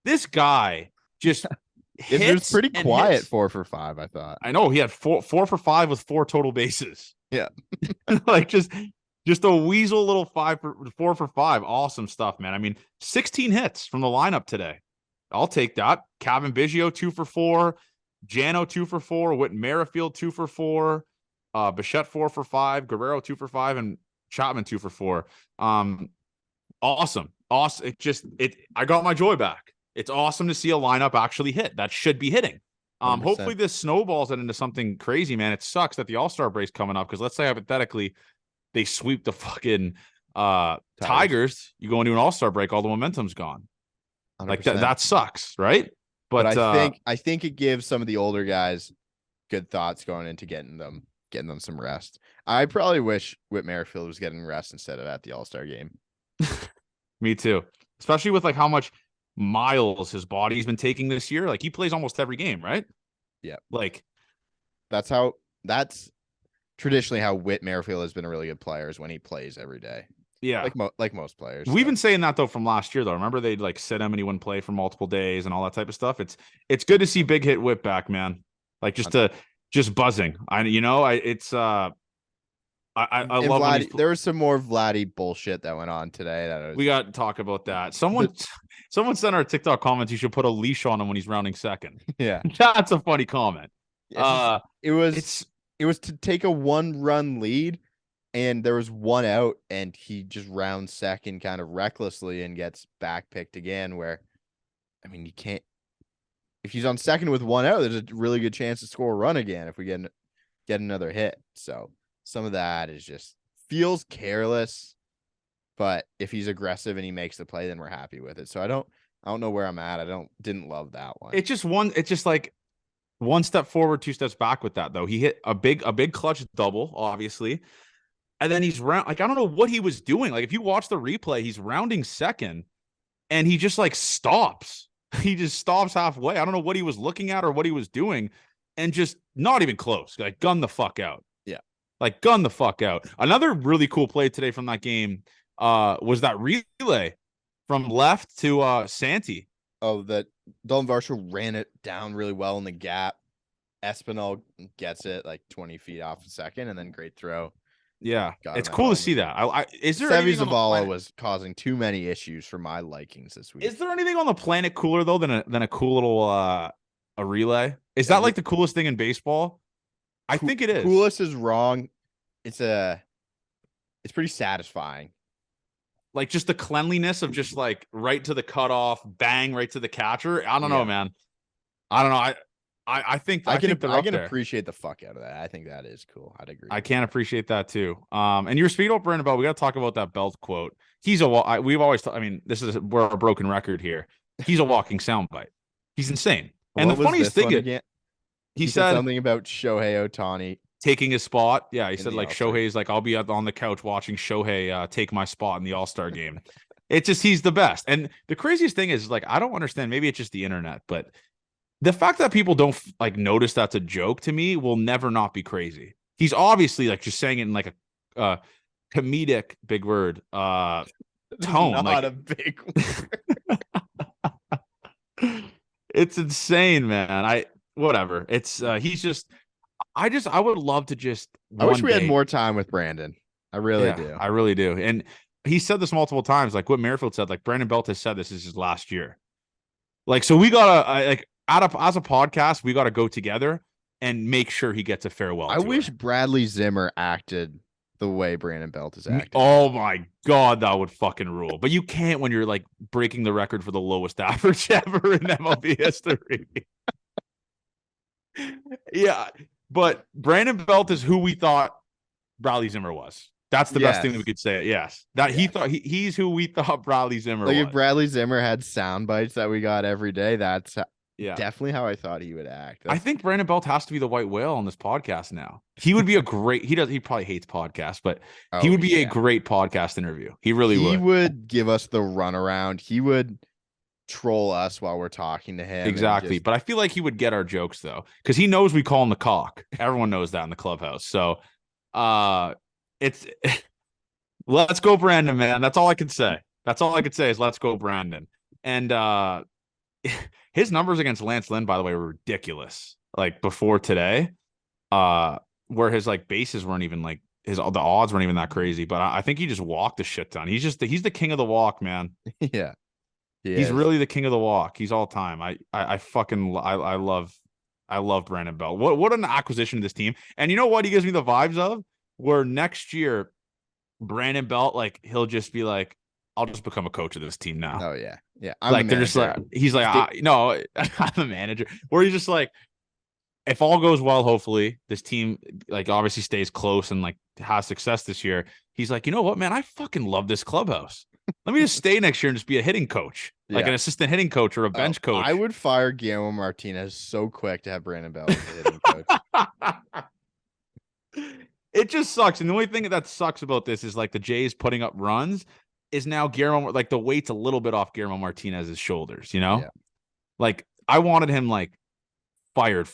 [SPEAKER 1] This guy just
[SPEAKER 2] it was pretty quiet. 4 for 5, I thought.
[SPEAKER 1] I know he had 4 for 5 with 4 total bases.
[SPEAKER 2] Yeah.
[SPEAKER 1] Like just a weasel little 4 for 5. Awesome stuff, man. I mean, 16 hits from the lineup today. I'll take that. Kevin Biggio 2 for 4, Jano 2 for 4, Whit Merrifield 2 for 4, Bichette 4 for 5, Guerrero 2 for 5, and Chapman 2 for 4. Awesome. I got my joy back. It's awesome to see a lineup actually hit. That should be hitting. 100%. Hopefully this snowballs it into something crazy, man. It sucks that the All-Star break's coming up because let's say hypothetically they sweep the fucking Tigers. You go into an All-Star break, all the momentum's gone. 100%. Like that sucks, right? But
[SPEAKER 2] I think it gives some of the older guys good thoughts going into getting them some rest. I probably wish Whit Merrifield was getting rest instead of at the All-Star game.
[SPEAKER 1] Me too. Especially with like how much miles his body's been taking this year. Like he plays almost every game, right?
[SPEAKER 2] Yeah.
[SPEAKER 1] Like
[SPEAKER 2] that's traditionally how Whit Merrifield has been a really good player is when he plays every day.
[SPEAKER 1] Yeah.
[SPEAKER 2] Like most players.
[SPEAKER 1] We've been saying that though from last year though. Remember they'd like sit him and he wouldn't play for multiple days and all that type of stuff. It's good to see Big Hit Whit back, man. Like just buzzing. I love
[SPEAKER 2] Vladi, there was some more Vladi bullshit that went on today.
[SPEAKER 1] We got to talk about that. Someone sent our TikTok comments. You should put a leash on him when he's rounding second.
[SPEAKER 2] Yeah,
[SPEAKER 1] that's a funny comment.
[SPEAKER 2] It was to take a 1-run lead, and there was 1 out, and he just rounds second kind of recklessly and gets backpicked again. Where, I mean, you can't. If he's on second with 1 out, there's a really good chance to score a run again if we get another hit. So. Some of that is just feels careless, but if he's aggressive and he makes the play, then we're happy with it. So I don't know where I'm at. Didn't love that one.
[SPEAKER 1] It's just like 1 step forward, 2 steps back with that though. He hit a big clutch double, obviously. And then he's I don't know what he was doing. Like if you watch the replay, he's rounding second and he just like stops. He just stops halfway. I don't know what he was looking at or what he was doing and just not even close. Like gun the fuck out. Like gun the fuck out. Another really cool play today from that game was that relay from left to Santi.
[SPEAKER 2] Oh, that Dalton Varsho ran it down really well in the gap. Espinal gets it like 20 feet off a second, and then great throw.
[SPEAKER 1] Yeah, it's cool to see that. Is there
[SPEAKER 2] Sevi Zavala was causing too many issues for my likings this week.
[SPEAKER 1] Is there anything on the planet cooler though than a cool little a relay? Is that like the coolest thing in baseball? I think it is.
[SPEAKER 2] Coolest is wrong. It's pretty satisfying.
[SPEAKER 1] Like just the cleanliness of just like right to the cutoff, bang right to the catcher. I don't know, man. I don't know. I think
[SPEAKER 2] I can
[SPEAKER 1] they're up there.
[SPEAKER 2] appreciate the fuck out of that. I think that is cool. I'd agree.
[SPEAKER 1] I can appreciate that too. And you're speaking about Brandon Belt. We got to talk about that Belt quote. We've always, I mean, we're a broken record here. He's a walking soundbite. He's insane. And
[SPEAKER 2] What
[SPEAKER 1] the
[SPEAKER 2] was
[SPEAKER 1] funniest
[SPEAKER 2] this
[SPEAKER 1] thing
[SPEAKER 2] one
[SPEAKER 1] is,
[SPEAKER 2] again?
[SPEAKER 1] he said
[SPEAKER 2] something about Shohei Ohtani
[SPEAKER 1] taking his spot. Yeah, he
[SPEAKER 2] in
[SPEAKER 1] said
[SPEAKER 2] the
[SPEAKER 1] like
[SPEAKER 2] All-Star
[SPEAKER 1] Shohei's like, I'll be on the couch watching Shohei take my spot in the All-Star game. It's just, he's the best. And the craziest thing is, like, I don't understand. Maybe it's just the internet, but the fact that people don't like notice that's a joke to me will never not be crazy. He's obviously like just saying it in like a comedic, big word, tone.
[SPEAKER 2] Not
[SPEAKER 1] like
[SPEAKER 2] a big
[SPEAKER 1] word. It's insane, man. Whatever. It's he's just I would love to just
[SPEAKER 2] I wish we had more time with Brandon. I really do.
[SPEAKER 1] I really do. And he said this multiple times, like what Merrifield said, like Brandon Belt has said this is his last year. Like, so we gotta like as a podcast, we gotta go together and make sure he gets a farewell.
[SPEAKER 2] I wish Bradley Zimmer acted the way Brandon Belt is acting.
[SPEAKER 1] Oh my God, that would fucking rule. But you can't when you're like breaking the record for the lowest average ever in MLB history. Yeah. But Brandon Belt is who we thought Bradley Zimmer was. That's the best thing that we could say. Yes. He thought he's who we thought Bradley Zimmer was.
[SPEAKER 2] If Bradley Zimmer had sound bites that we got every day, that's definitely how I thought he would act.
[SPEAKER 1] I think Brandon Belt has to be the white whale on this podcast now. He would be a great he probably hates podcasts, but he would be a great podcast interview. He really would.
[SPEAKER 2] He would give us the runaround. He would troll us while we're talking to him.
[SPEAKER 1] Exactly. But I feel like he would get our jokes though, because he knows we call him the cock. Everyone knows that in the clubhouse. So it's let's go Brandon, man. That's all I can say. That's all I could say is let's go Brandon. And his numbers against Lance Lynn, by the way, were ridiculous. Like before today, where his like bases weren't even like the odds weren't even that crazy. But I think he just walked a shit ton. He's the king of the walk, man.
[SPEAKER 2] Yeah.
[SPEAKER 1] He's really the king of the walk. He's all time. I love Brandon Belt. What an acquisition of this team. And you know what he gives me the vibes of? Where next year, Brandon Belt, like he'll just be like, I'll just become a coach of this team now.
[SPEAKER 2] Oh yeah. Yeah.
[SPEAKER 1] They're just like, he's like, no, I'm a manager. Where he's just like, if all goes well, hopefully this team like obviously stays close and like has success this year. He's like, you know what, man, I fucking love this clubhouse. Let me just stay next year and just be a hitting coach, like an assistant hitting coach or a bench coach.
[SPEAKER 2] I would fire Guillermo Martinez so quick to have Brandon Belt as a hitting coach.
[SPEAKER 1] It just sucks. And the only thing that sucks about this is like the Jays putting up runs is now Guillermo, like the weight's a little bit off Guillermo Martinez's shoulders, you know?
[SPEAKER 2] Yeah.
[SPEAKER 1] Like I wanted him like fired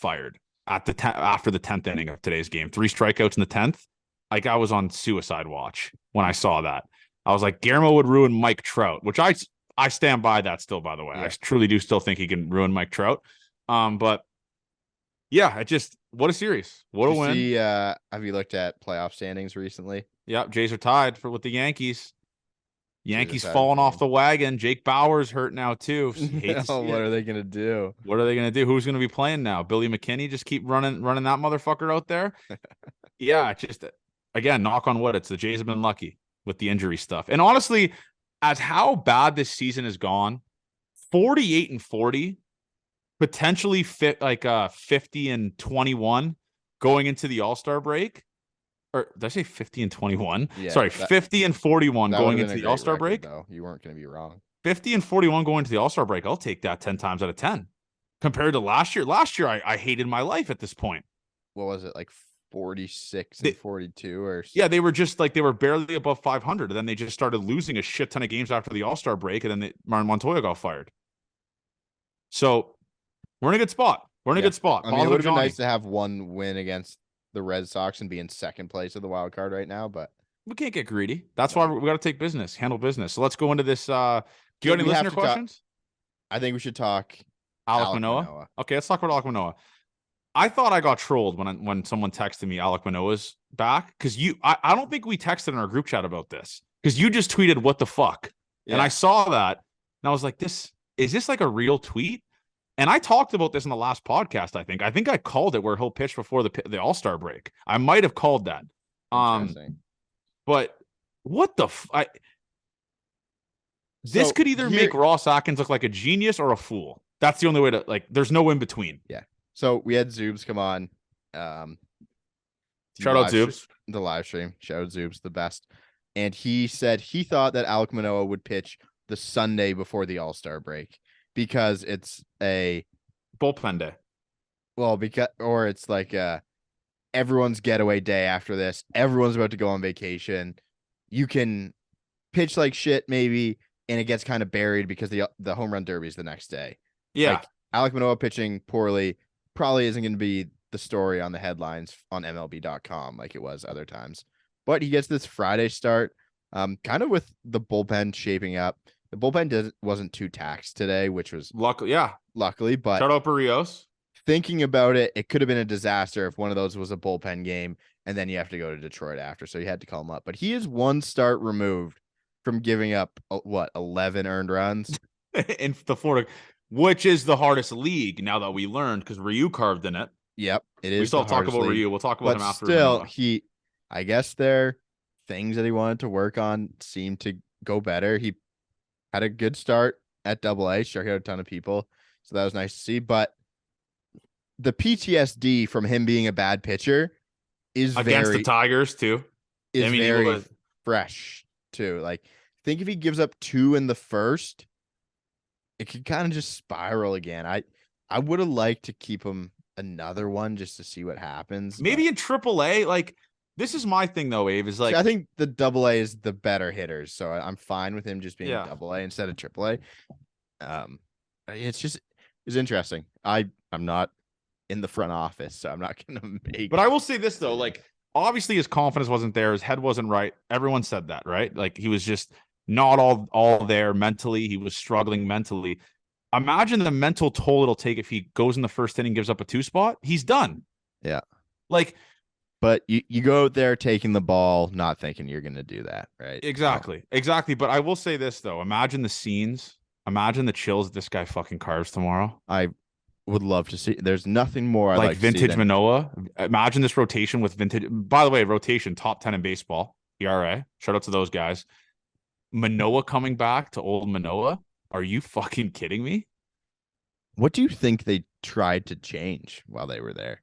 [SPEAKER 1] at the after the 10th inning of today's game. 3 strikeouts in the 10th. Like I was on suicide watch when I saw that. I was like, Guillermo would ruin Mike Trout, which I stand by that still, by the way. Yeah. I truly do still think he can ruin Mike Trout. But yeah, what a series. What a win.
[SPEAKER 2] Have you looked at playoff standings recently?
[SPEAKER 1] Yep, Jays are tied with the Yankees. Yankees falling off the wagon. Jake Bauer's hurt now too.
[SPEAKER 2] What are they gonna do?
[SPEAKER 1] What are they gonna do? Who's gonna be playing now? Billy McKinney just keep running that motherfucker out there. Yeah, just again, knock on wood. It's the Jays have been lucky with the injury stuff. And honestly, as how bad this season has gone, 48-40, potentially 50-21 going into the All-Star break. Or did I say 50-21? Yeah, sorry, 50-41 going into the All-Star break.
[SPEAKER 2] Though. You weren't going to be wrong.
[SPEAKER 1] 50-41 going into the All-Star break. I'll take that 10 times out of 10. Compared to last year. Last year, I hated my life at this point.
[SPEAKER 2] What was it, like 46-42 or
[SPEAKER 1] yeah, they were just like they were barely above 500, and then they just started losing a shit ton of games after the All-Star break, and then Martin Montoya got fired. So we're in a good spot. We're in a good spot.
[SPEAKER 2] I mean, it would have been nice to have one win against the Red Sox and be in second place of the wild card right now, but
[SPEAKER 1] we can't get greedy. That's why we got to take handle business. So let's go into this. Do you have any listener questions?
[SPEAKER 2] I think we should talk
[SPEAKER 1] Alec Manoah. Okay, let's talk about Alek Manoah. I thought I got trolled when someone texted me Alek Manoah's back because I don't think we texted in our group chat about this because you just tweeted what the fuck, and I saw that and I was like, is this like a real tweet? And I talked about this in the last podcast. I think I called it where he'll pitch before the All-Star break. I might have called that. But what the this could either make Ross Atkins look like a genius or a fool. That's the only way to there's no in between.
[SPEAKER 2] Yeah. So we had Zoobs come on. Um,
[SPEAKER 1] Shout out Zoobs.
[SPEAKER 2] The live stream. Shout out Zoobs, the best. And he said he thought that Alek Manoah would pitch the Sunday before the All-Star break because it's a
[SPEAKER 1] bullpen day.
[SPEAKER 2] Well, or it's like everyone's getaway day after this. Everyone's about to go on vacation. You can pitch like shit maybe, and it gets kind of buried because the home run derby is the next day.
[SPEAKER 1] Yeah.
[SPEAKER 2] Like Alek Manoah pitching poorly probably isn't going to be the story on the headlines on MLB.com like it was other times. But he gets this Friday start, kind of with the bullpen shaping up. The bullpen wasn't too taxed today, which was luckily. But
[SPEAKER 1] shout out Barrios.
[SPEAKER 2] Thinking about it, it could have been a disaster if one of those was a bullpen game, and then you have to go to Detroit after. So you had to call him up. But he is one start removed from giving up 11 earned runs
[SPEAKER 1] in the Florida, which is the hardest league now that we learned because Ryu carved in it.
[SPEAKER 2] Yep, it is.
[SPEAKER 1] We still talk about Ryu. We'll talk about him after.
[SPEAKER 2] Still, I guess there things that he wanted to work on seemed to go better. He had a good start at Double-A, struck out a ton of people, so that was nice to see. But the PTSD from him being a bad pitcher is
[SPEAKER 1] against the Tigers too.
[SPEAKER 2] Is very fresh too. Like, think if he gives up 2 in the first, it could kind of just spiral again. I would have liked to keep him another one just to see what happens.
[SPEAKER 1] Maybe in AAA, like this is my thing though, Abe, is like
[SPEAKER 2] I think the Double-A is the better hitters, so I'm fine with him just being Double-A instead of AAA. It's interesting. I'm not in the front office, so I'm not gonna make.
[SPEAKER 1] But I will say this though, like obviously his confidence wasn't there, his head wasn't right. Everyone said that, right? Like he was just not all there mentally. He was struggling mentally. Imagine the mental toll it'll take if he goes in the first inning, gives up a 2 spot. He's done.
[SPEAKER 2] Yeah.
[SPEAKER 1] Like,
[SPEAKER 2] but you go out there taking the ball, not thinking you're going to do that, right?
[SPEAKER 1] Exactly. Exactly. But I will say this, though. Imagine the scenes. Imagine the chills that this guy fucking carves tomorrow.
[SPEAKER 2] I would love to see. There's nothing more I like
[SPEAKER 1] vintage to see Manoah. Imagine this rotation with vintage. By the way, rotation, top 10 in baseball. ERA. Shout out to those guys. Manoah coming back to old Manoah. Are you fucking kidding me?
[SPEAKER 2] What do you think they tried to change while they were there?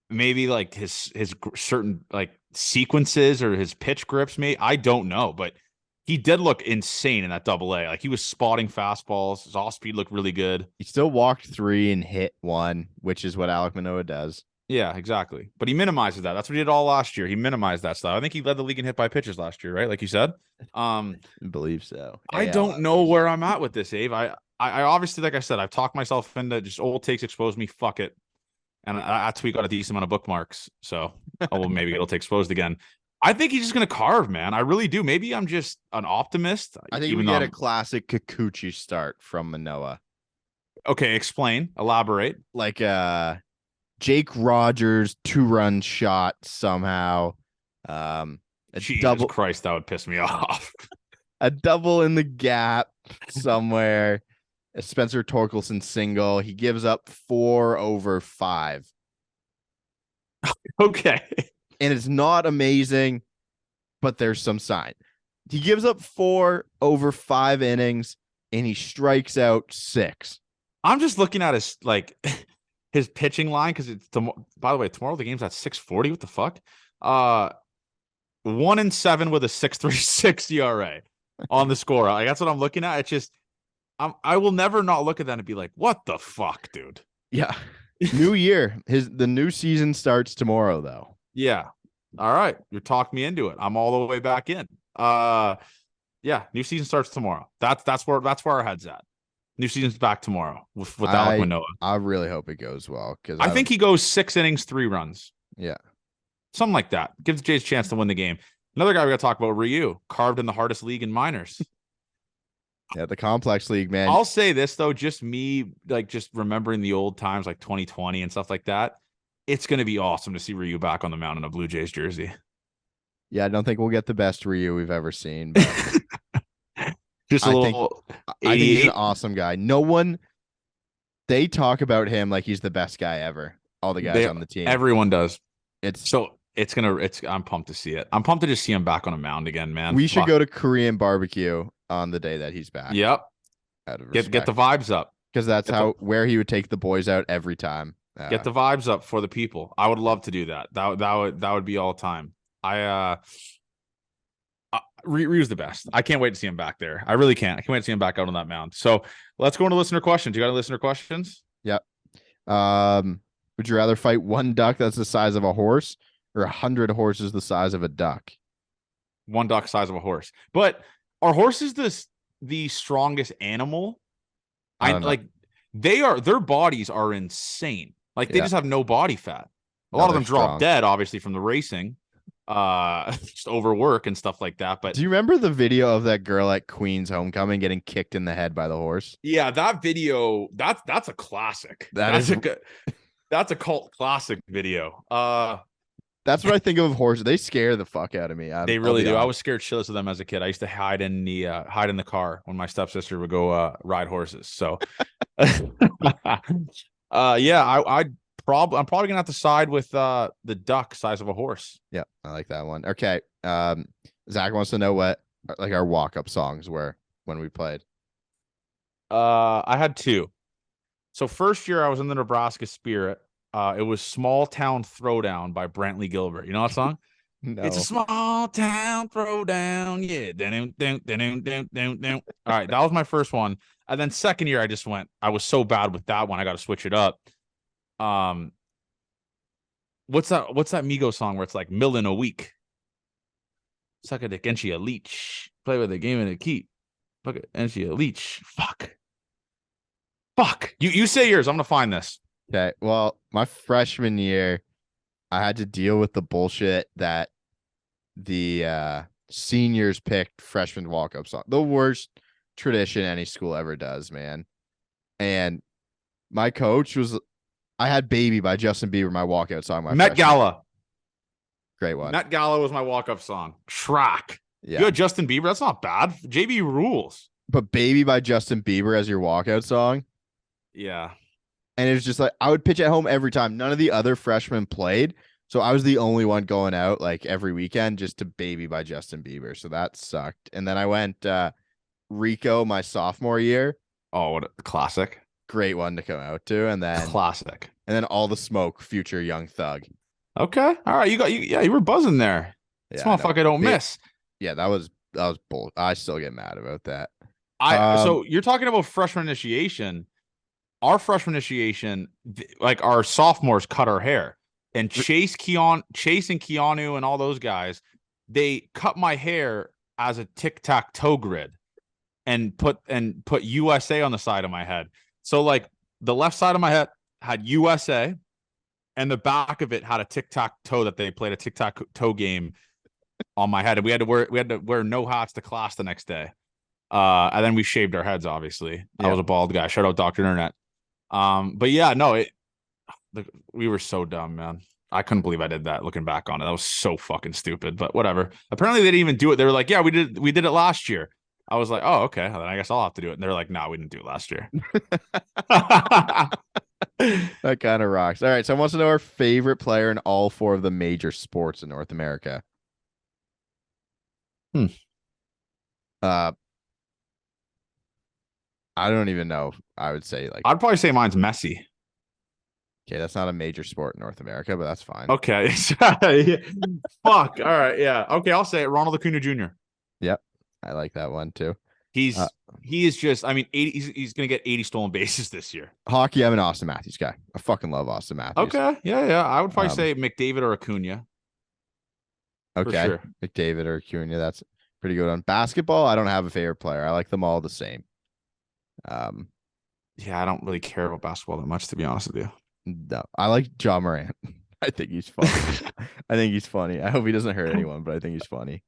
[SPEAKER 1] Maybe like his certain like sequences or his pitch grips. Maybe I don't know, but he did look insane in that Double-A. Like he was spotting fastballs. His off speed looked really good.
[SPEAKER 2] He still walked 3 and hit 1, which is what Alek Manoah does.
[SPEAKER 1] Yeah, exactly. But he minimizes that. That's what he did all last year. He minimized that stuff. I think he led the league in hit by pitches last year, right? Like you said.
[SPEAKER 2] I believe so.
[SPEAKER 1] I don't know where I'm at with this, Abe. I obviously, like I said, I've talked myself into just old takes expose me. Fuck it. And I tweet got a decent amount of bookmarks. So maybe it'll take exposed again. I think he's just going to carve, man. I really do. Maybe I'm just an optimist.
[SPEAKER 2] I think we get a classic Kikuchi start from Manoah.
[SPEAKER 1] Okay, explain. Elaborate.
[SPEAKER 2] Like Jake Rogers 2-run shot somehow.
[SPEAKER 1] Jesus Christ, that would piss me off.
[SPEAKER 2] A double in the gap somewhere. A Spencer Torkelson single. He gives up 4 over 5.
[SPEAKER 1] Okay.
[SPEAKER 2] And it's not amazing, but there's some sign. He gives up 4 over 5 innings, and he strikes out 6.
[SPEAKER 1] I'm just looking at his pitching line because it's by the way, tomorrow the game's at 6:40. What the fuck? 1-7 with a 6.36 ERA on the score. Like that's what I'm looking at. It's just I will never not look at that and be like, what the fuck, dude?
[SPEAKER 2] Yeah. New year. The new season starts tomorrow, though.
[SPEAKER 1] Yeah. All right. You're talking me into it. I'm all the way back in. Yeah, new season starts tomorrow. That's where our head's at. New season's back tomorrow with Alek Manoah.
[SPEAKER 2] I really hope it goes well because
[SPEAKER 1] I think he goes 6 innings, 3 runs.
[SPEAKER 2] Yeah.
[SPEAKER 1] Something like that. Gives the Jays a chance to win the game. Another guy we got to talk about, Ryu, carved in the hardest league in minors.
[SPEAKER 2] Yeah, the complex league, man.
[SPEAKER 1] I'll say this, though, just me, just remembering the old times like 2020 and stuff like that. It's going to be awesome to see Ryu back on the mound in a Blue Jays jersey.
[SPEAKER 2] Yeah, I don't think we'll get the best Ryu we've ever seen. But
[SPEAKER 1] just
[SPEAKER 2] I think he's an awesome guy. They talk about him like he's the best guy ever. All the guys on the team.
[SPEAKER 1] Everyone does. I'm pumped to see it. I'm pumped to just see him back on a mound again, man.
[SPEAKER 2] We should go to Korean barbecue on the day that he's back.
[SPEAKER 1] Yep.
[SPEAKER 2] out of
[SPEAKER 1] Get
[SPEAKER 2] respect.
[SPEAKER 1] the vibes up.
[SPEAKER 2] Because that's where he would take the boys out every time.
[SPEAKER 1] Get the vibes up for the people. I would love to do that. That would be all time. Ryu's the best. I can't wait to see him back there. I really can't. I can't wait to see him back out on that mound. So let's go into listener questions. You got any listener questions?
[SPEAKER 2] Yep. Would you rather fight one duck that's the size of a horse or 100 horses the size of a duck?
[SPEAKER 1] One duck size of a horse. But are horses the strongest animal? Their bodies are insane. Like they just have no body fat. A lot of them drop dead, obviously, from the racing. Just overwork and stuff like that. But
[SPEAKER 2] do you remember the video of that girl at Queen's homecoming getting kicked in the head by the horse?
[SPEAKER 1] Yeah, that video, that's a classic. That's a cult classic video.
[SPEAKER 2] That's what I think of horses. They scare the fuck out of me.
[SPEAKER 1] They really do. I was scared shitless of them as a kid. I used to hide in the car when my stepsister would go ride horses. So I'm probably gonna have to side with the duck size of a horse.
[SPEAKER 2] Yeah, I like that one. Okay. Zach wants to know what like our walk-up songs were when we played.
[SPEAKER 1] I had two. So first year I was in the Nebraska Spirit. It was Small Town Throwdown by Brantley Gilbert. You know that song?
[SPEAKER 2] No.
[SPEAKER 1] It's a small town throwdown. Yeah. All right, that was my first one. And then second year I was so bad with that one, I got to switch it up. What's that Migos song where it's like million a week? Suck a dick and she a leech. Play with the game and a keep. Fuck it and she a leech. Fuck. You say yours. I'm gonna find this.
[SPEAKER 2] Okay. Well, my freshman year, I had to deal with the bullshit that the seniors picked freshman walk-up song. The worst tradition any school ever does, man. And my coach I had Baby by Justin Bieber, my walkout song.
[SPEAKER 1] Met Gala.
[SPEAKER 2] Great one.
[SPEAKER 1] Met Gala was my walk-up song. Track.
[SPEAKER 2] Yeah.
[SPEAKER 1] You had Justin Bieber. That's not bad. JB rules.
[SPEAKER 2] But Baby by Justin Bieber as your walkout song.
[SPEAKER 1] Yeah.
[SPEAKER 2] And it was just like, I would pitch at home every time. None of the other freshmen played. So I was the only one going out like every weekend just to Baby by Justin Bieber. So that sucked. And then I went Rico my sophomore year.
[SPEAKER 1] Oh, what a classic.
[SPEAKER 2] Great one to come out to. And then
[SPEAKER 1] classic.
[SPEAKER 2] And then All the Smoke, Future Young Thug.
[SPEAKER 1] Okay. All right. You were buzzing there. Yeah, this motherfucker don't miss. Yeah,
[SPEAKER 2] that was bull. I still get mad about that.
[SPEAKER 1] So you're talking about freshman initiation. Our freshman initiation, like our sophomores cut our hair. And Chase and Keanu and all those guys, they cut my hair as a tic-tac-toe grid and put USA on the side of my head. So like the left side of my head had USA and the back of it had a tic-tac-toe that they played a tic-tac-toe game on my head. And we had to wear no hats to class the next day. And then we shaved our heads, obviously. Yeah. I was a bald guy. Shout out Dr. Internet. But yeah, no, we were so dumb, man. I couldn't believe I did that looking back on it. That was so fucking stupid, but whatever. Apparently they didn't even do it. They were like, yeah, we did it last year. I was like, oh, okay. Well, then I guess I'll have to do it. And they're like, no, we didn't do it last year.
[SPEAKER 2] That kind of rocks. All right. So I want to know our favorite player in all four of the major sports in North America. I don't even know. I would say like
[SPEAKER 1] I'd probably say mine's Messi.
[SPEAKER 2] Okay, that's not a major sport in North America, but that's fine.
[SPEAKER 1] Okay. Fuck. All right. Yeah. Okay, I'll say it. Ronald Acuna Jr.
[SPEAKER 2] Yep. I like that one too.
[SPEAKER 1] He is just, I mean, 80, he's gonna get 80 stolen bases this year.
[SPEAKER 2] Hockey, I'm an Austin Matthews guy. I fucking love Austin Matthews.
[SPEAKER 1] Okay. Yeah. I would probably say McDavid or Acuna.
[SPEAKER 2] Okay. Sure. McDavid or Acuna. That's pretty good on basketball. I don't have a favorite player. I like them all the same.
[SPEAKER 1] Yeah, I don't really care about basketball that much, to be honest with you.
[SPEAKER 2] No, I like John Morant. I think he's funny. I hope he doesn't hurt anyone, but I think he's funny.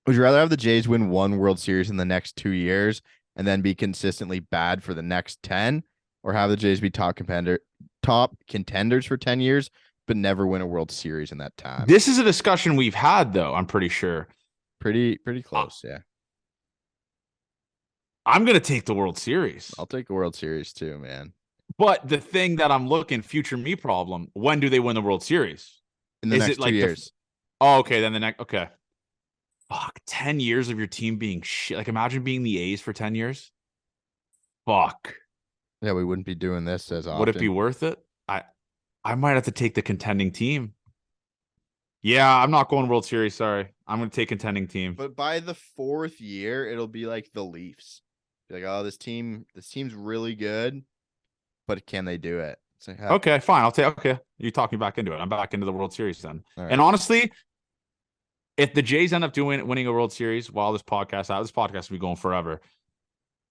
[SPEAKER 2] Would you rather have the Jays win one World Series in the next 2 years and then be consistently bad for the next 10, or have the Jays be top contenders for 10 years, but never win a World Series in that time?
[SPEAKER 1] This is a discussion we've had, though. I'm pretty sure.
[SPEAKER 2] Pretty close, yeah.
[SPEAKER 1] I'm going to take the World Series.
[SPEAKER 2] I'll take the World Series too, man.
[SPEAKER 1] But the thing that I'm looking, future me problem, when do they win the World Series?
[SPEAKER 2] In the next 2 years.
[SPEAKER 1] Okay. Then the next, okay. Fuck, 10 years of your team being shit. Like, imagine being the A's for 10 years. Fuck.
[SPEAKER 2] Yeah, we wouldn't be doing this as
[SPEAKER 1] Would it be
[SPEAKER 2] often.
[SPEAKER 1] worth it? I might have to take the contending team. Yeah, I'm not going World Series. Sorry. I'm going to take contending team.
[SPEAKER 2] But by the 4th year, it'll be like the Leafs. Be like, oh, this team's really good, but can they do it? It's like,
[SPEAKER 1] Okay, fine. I'll take. Okay, you talk me back into it. I'm back into the World Series then.
[SPEAKER 2] all right.
[SPEAKER 1] And honestly, if the Jays end up winning a World Series while this podcast will be going forever.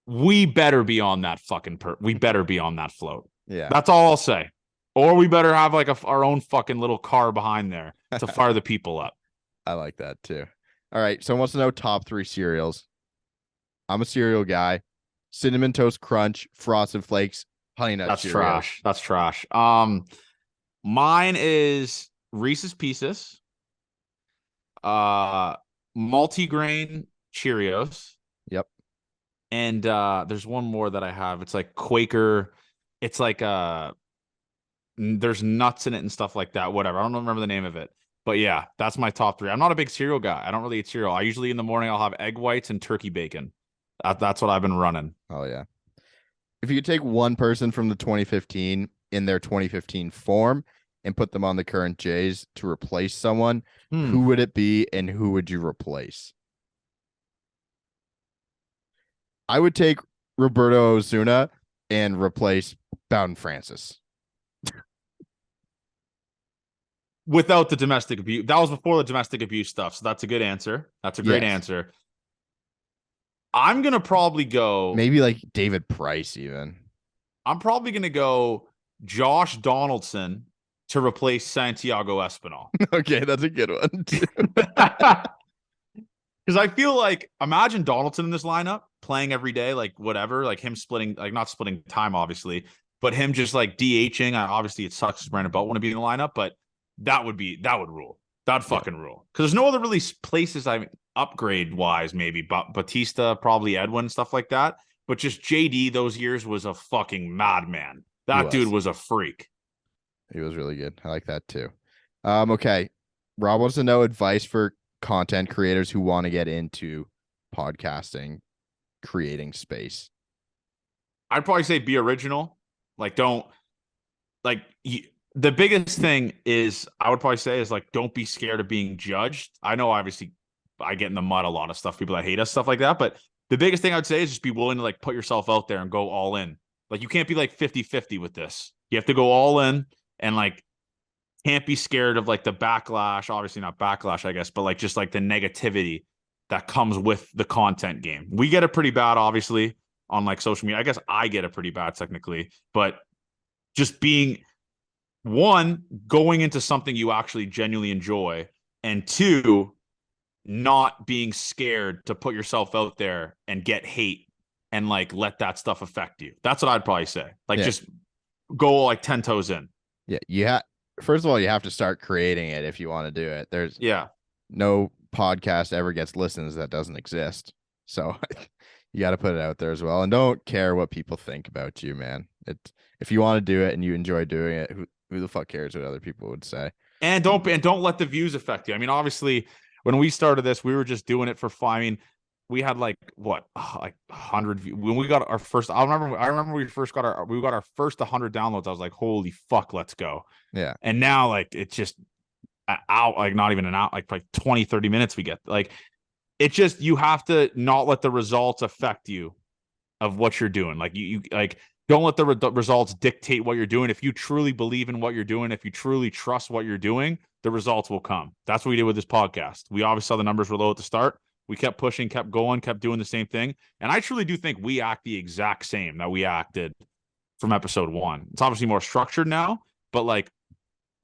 [SPEAKER 1] We better be on that fucking we better be on that float.
[SPEAKER 2] Yeah.
[SPEAKER 1] That's all I'll say. Or we better have like our own fucking little car behind there to fire the people up.
[SPEAKER 2] I like that too. All right. Someone wants to know top 3 cereals. I'm a cereal guy. Cinnamon Toast Crunch, Frosted Flakes, Honey Nut
[SPEAKER 1] That's
[SPEAKER 2] cereal.
[SPEAKER 1] trash. That's trash. Mine is Reese's Pieces, multigrain Cheerios.
[SPEAKER 2] Yep.
[SPEAKER 1] And there's one more that I have. It's like Quaker. It's like there's nuts in it and stuff like that. Whatever. I don't remember the name of it. But yeah, that's my top 3. I'm not a big cereal guy. I don't really eat cereal. I usually in the morning I'll have egg whites and turkey bacon. That's what I've been running.
[SPEAKER 2] Oh yeah. If you could take one person from the 2015 in their 2015 form and put them on the current Jays to replace someone, who would it be and who would you replace? I would take Roberto Osuna and replace Bowden Francis.
[SPEAKER 1] Without the domestic abuse. That was before the domestic abuse stuff. So that's a good answer. That's a great answer. I'm going to probably go.
[SPEAKER 2] Maybe like David Price even.
[SPEAKER 1] I'm probably going to go Josh Donaldson to replace Santiago Espinal.
[SPEAKER 2] Okay, that's a good one.
[SPEAKER 1] Because I feel like, imagine Donaldson in this lineup playing every day, like whatever, like him splitting, like not splitting time, obviously, but him just like DHing. Obviously, it sucks because Brandon Belt want to be in the lineup, but that would rule. That'd fucking rule. Because there's no other really places upgrade wise, maybe Batista, probably Edwin, stuff like that. But just JD those years was a fucking madman. That dude was a freak.
[SPEAKER 2] He was really good. I like that too. Okay. Rob wants to know advice for content creators who want to get into podcasting, creating space.
[SPEAKER 1] I'd probably say be original. Like, don't like the biggest thing is I would probably say is like, don't be scared of being judged. I know obviously I get in the mud a lot of stuff, people that hate us, stuff like that. But the biggest thing I would say is just be willing to like put yourself out there and go all in. Like, you can't be like 50-50 with this. You have to go all in and like can't be scared of like the backlash. Obviously not backlash, I guess, but like just like the negativity that comes with the content game. We get it pretty bad, obviously, on like social media. I guess I get it pretty bad technically, but just being one, going into something you actually genuinely enjoy, and two, not being scared to put yourself out there and get hate and like let that stuff affect you. That's what I'd probably say. Like, just go like 10 toes in.
[SPEAKER 2] Yeah. First of all, you have to start creating it if you want to do it. There's no podcast ever gets listens that doesn't exist. So you got to put it out there as well. And don't care what people think about you, man. If you want to do it and you enjoy doing it, who the fuck cares what other people would say? And
[SPEAKER 1] don't let the views affect you. I mean, obviously, when we started this, we were just doing it for fun. I mean, we had like 100 views when we got our first. I remember we got our first 100 downloads. I was like, holy fuck, let's go.
[SPEAKER 2] Yeah.
[SPEAKER 1] And now like it's just out, like not even an out, like 20, 30 minutes we get. Like, it's just, you have to not let the results affect you of what you're doing. Like, you like, don't let the results dictate what you're doing. If you truly believe in what you're doing, if you truly trust what you're doing, the results will come. That's what we did with this podcast. We obviously saw the numbers were low at the start. We kept pushing, kept going, kept doing the same thing. And I truly do think we act the exact same that we acted from episode 1. It's obviously more structured now, but like,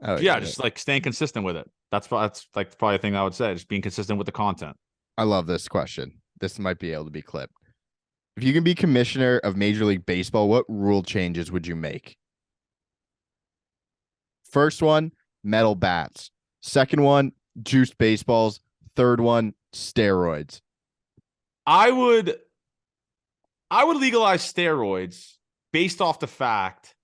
[SPEAKER 1] just like staying consistent with it. That's like probably the thing I would say, just being consistent with the content.
[SPEAKER 2] I love this question. This might be able to be clipped. If you can be commissioner of Major League Baseball, what rule changes would you make? First one, metal bats. Second one, juiced baseballs. Third one, steroids.
[SPEAKER 1] I would legalize steroids based off the fact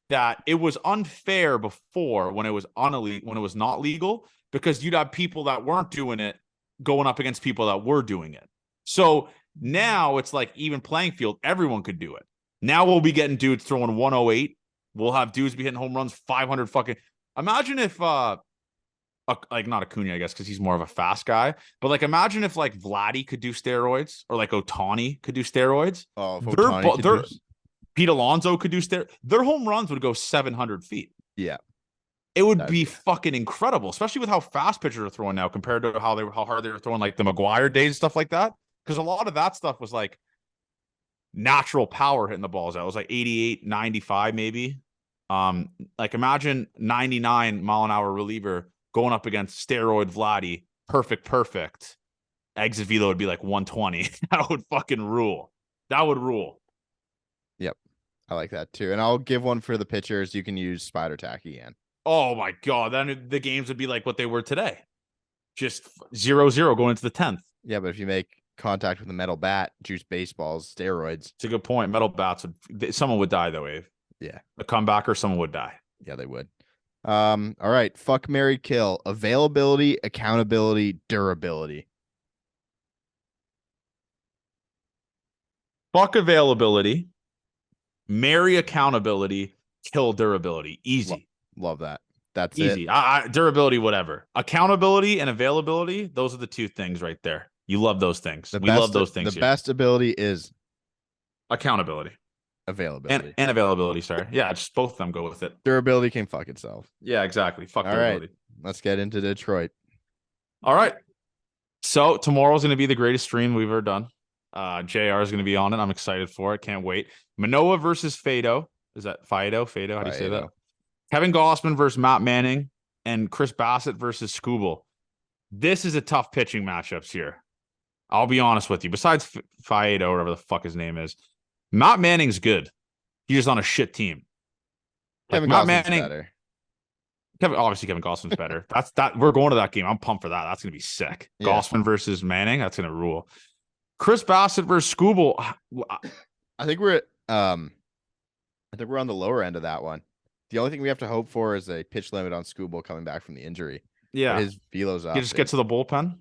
[SPEAKER 1] that it was unfair before when it was not legal, because you'd have people that weren't doing it going up against people that were doing it. So now it's like even playing field, everyone could do it. Now we'll be getting dudes throwing 108. We'll have dudes be hitting home runs 500 fucking. Imagine if like not Acuna, I guess, because he's more of a fast guy. But like imagine if like Vladi could do steroids or like Ohtani could do steroids.
[SPEAKER 2] Oh, if Ohtani could do...
[SPEAKER 1] Pete Alonso could do steroids. Their home runs would go 700 feet.
[SPEAKER 2] Yeah.
[SPEAKER 1] It would be fucking incredible, especially with how fast pitchers are throwing now compared to how hard they were throwing like the McGuire days, stuff like that. Because a lot of that stuff was like natural power hitting the balls out. It was like 88, 95 maybe. Like imagine 99 mile an hour reliever going up against steroid Vladi, perfect. Exit velo would be like 120. That would fucking rule. That would rule.
[SPEAKER 2] Yep. I like that too. And I'll give one for the pitchers. You can use Spider Tack again.
[SPEAKER 1] Oh my God. Then the games would be like what they were today. Just 0-0 going into the 10th.
[SPEAKER 2] Yeah, but if you make contact with a metal bat, juice baseballs, steroids.
[SPEAKER 1] It's a good point. Metal bats someone would die though, Abe.
[SPEAKER 2] Yeah.
[SPEAKER 1] A comebacker, someone would die.
[SPEAKER 2] Yeah, they would. All right. Fuck, marry, kill. Availability, accountability, durability.
[SPEAKER 1] Fuck availability. Marry accountability. Kill durability. Easy.
[SPEAKER 2] Love that. That's
[SPEAKER 1] easy.
[SPEAKER 2] It.
[SPEAKER 1] Durability, whatever. Accountability and availability. Those are the two things right there. You love those things. We love those things.
[SPEAKER 2] The best ability is
[SPEAKER 1] accountability.
[SPEAKER 2] Availability.
[SPEAKER 1] And availability, sorry. Yeah, just both of them go with it.
[SPEAKER 2] Durability can fuck itself.
[SPEAKER 1] Yeah, exactly. Fuck
[SPEAKER 2] All
[SPEAKER 1] durability.
[SPEAKER 2] Right. Let's get into Detroit.
[SPEAKER 1] All right. So tomorrow's going to be the greatest stream we've ever done. JR is going to be on it. I'm excited for it. Can't wait. Manoah versus Fado. Is that Fido? Fado? How do you say that? Kevin Gossman versus Matt Manning and Chris Bassett versus Skubal. This is a tough pitching matchups here. I'll be honest with you. Besides Fido, or whatever the fuck his name is, Matt Manning's good. He's just on a shit team.
[SPEAKER 2] Kevin Gossman's better.
[SPEAKER 1] Obviously Kevin Gossman's better. We're going to that game. I'm pumped for that. That's gonna be sick. Yeah. Gossman versus Manning. That's gonna rule. Chris Bassett versus Skubal.
[SPEAKER 2] I think we're on the lower end of that one. The only thing we have to hope for is a pitch limit on Skubal coming back from the injury.
[SPEAKER 1] Yeah,
[SPEAKER 2] but his velo's up.
[SPEAKER 1] He just gets to the bullpen.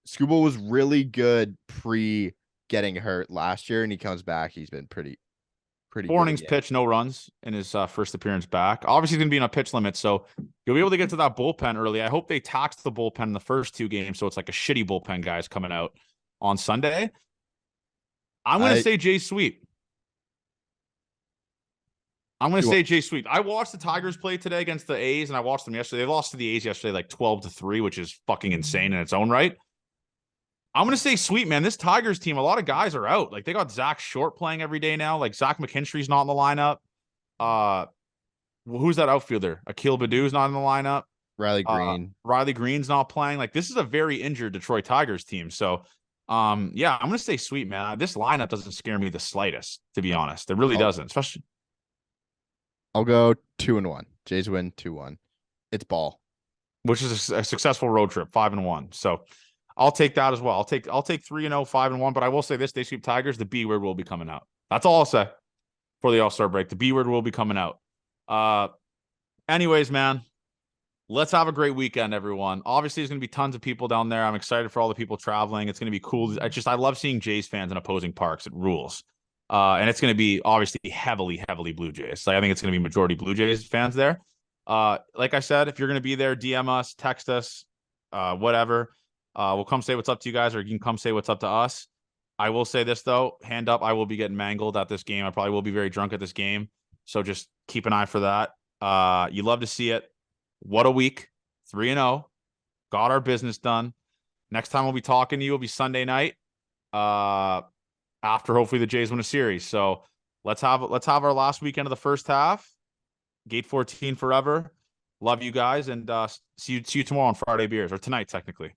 [SPEAKER 2] Skubal was really good pre getting hurt last year, and he comes back. He's been pretty.
[SPEAKER 1] 4 innings pitched, no runs in his first appearance back. Obviously, he's going to be on a pitch limit, so you'll be able to get to that bullpen early. I hope they tax the bullpen in the first 2 games, so it's like a shitty bullpen guys coming out on Sunday. I'm going to say Jay Sweet. I watched the Tigers play today against the A's, and I watched them yesterday. They lost to the A's yesterday like 12-3, which is fucking insane in its own right. I'm going to say Sweet, man. This Tigers team, a lot of guys are out. Like, they got Zach Short playing every day now. Like, Zach McKinstry's not in the lineup. Who's that outfielder? Akil Badu's not in the lineup.
[SPEAKER 2] Riley Green.
[SPEAKER 1] Riley Green's not playing. Like, this is a very injured Detroit Tigers team. So, yeah, I'm going to say Sweet, man. This lineup doesn't scare me the slightest, to be honest. It really doesn't, especially.
[SPEAKER 2] I'll go 2-1. Jays win 2-1. It's ball.
[SPEAKER 1] Which is a successful road trip, 5-1. So, I'll take that as well. I'll take 3-0, 5-1. But I will say this: they sweep Tigers. The B word will be coming out. That's all I'll say for the All-Star break. The B word will be coming out. Anyways, man, let's have a great weekend, everyone. Obviously, there's going to be tons of people down there. I'm excited for all the people traveling. It's going to be cool. I love seeing Jays fans in opposing parks. It rules. And it's going to be obviously heavily Blue Jays. Like, I think it's going to be majority Blue Jays fans there. Like I said, if you're going to be there, DM us, text us, whatever. We'll come say what's up to you guys, or you can come say what's up to us. I will say this, though. Hand up, I will be getting mangled at this game. I probably will be very drunk at this game. So just keep an eye for that. You love to see it. What a week. 3-0. Got our business done. Next time we'll be talking to you will be Sunday night. After hopefully the Jays win a series. So let's have our last weekend of the first half. Gate 14 forever. Love you guys, and see you tomorrow on Friday Beers, or tonight technically.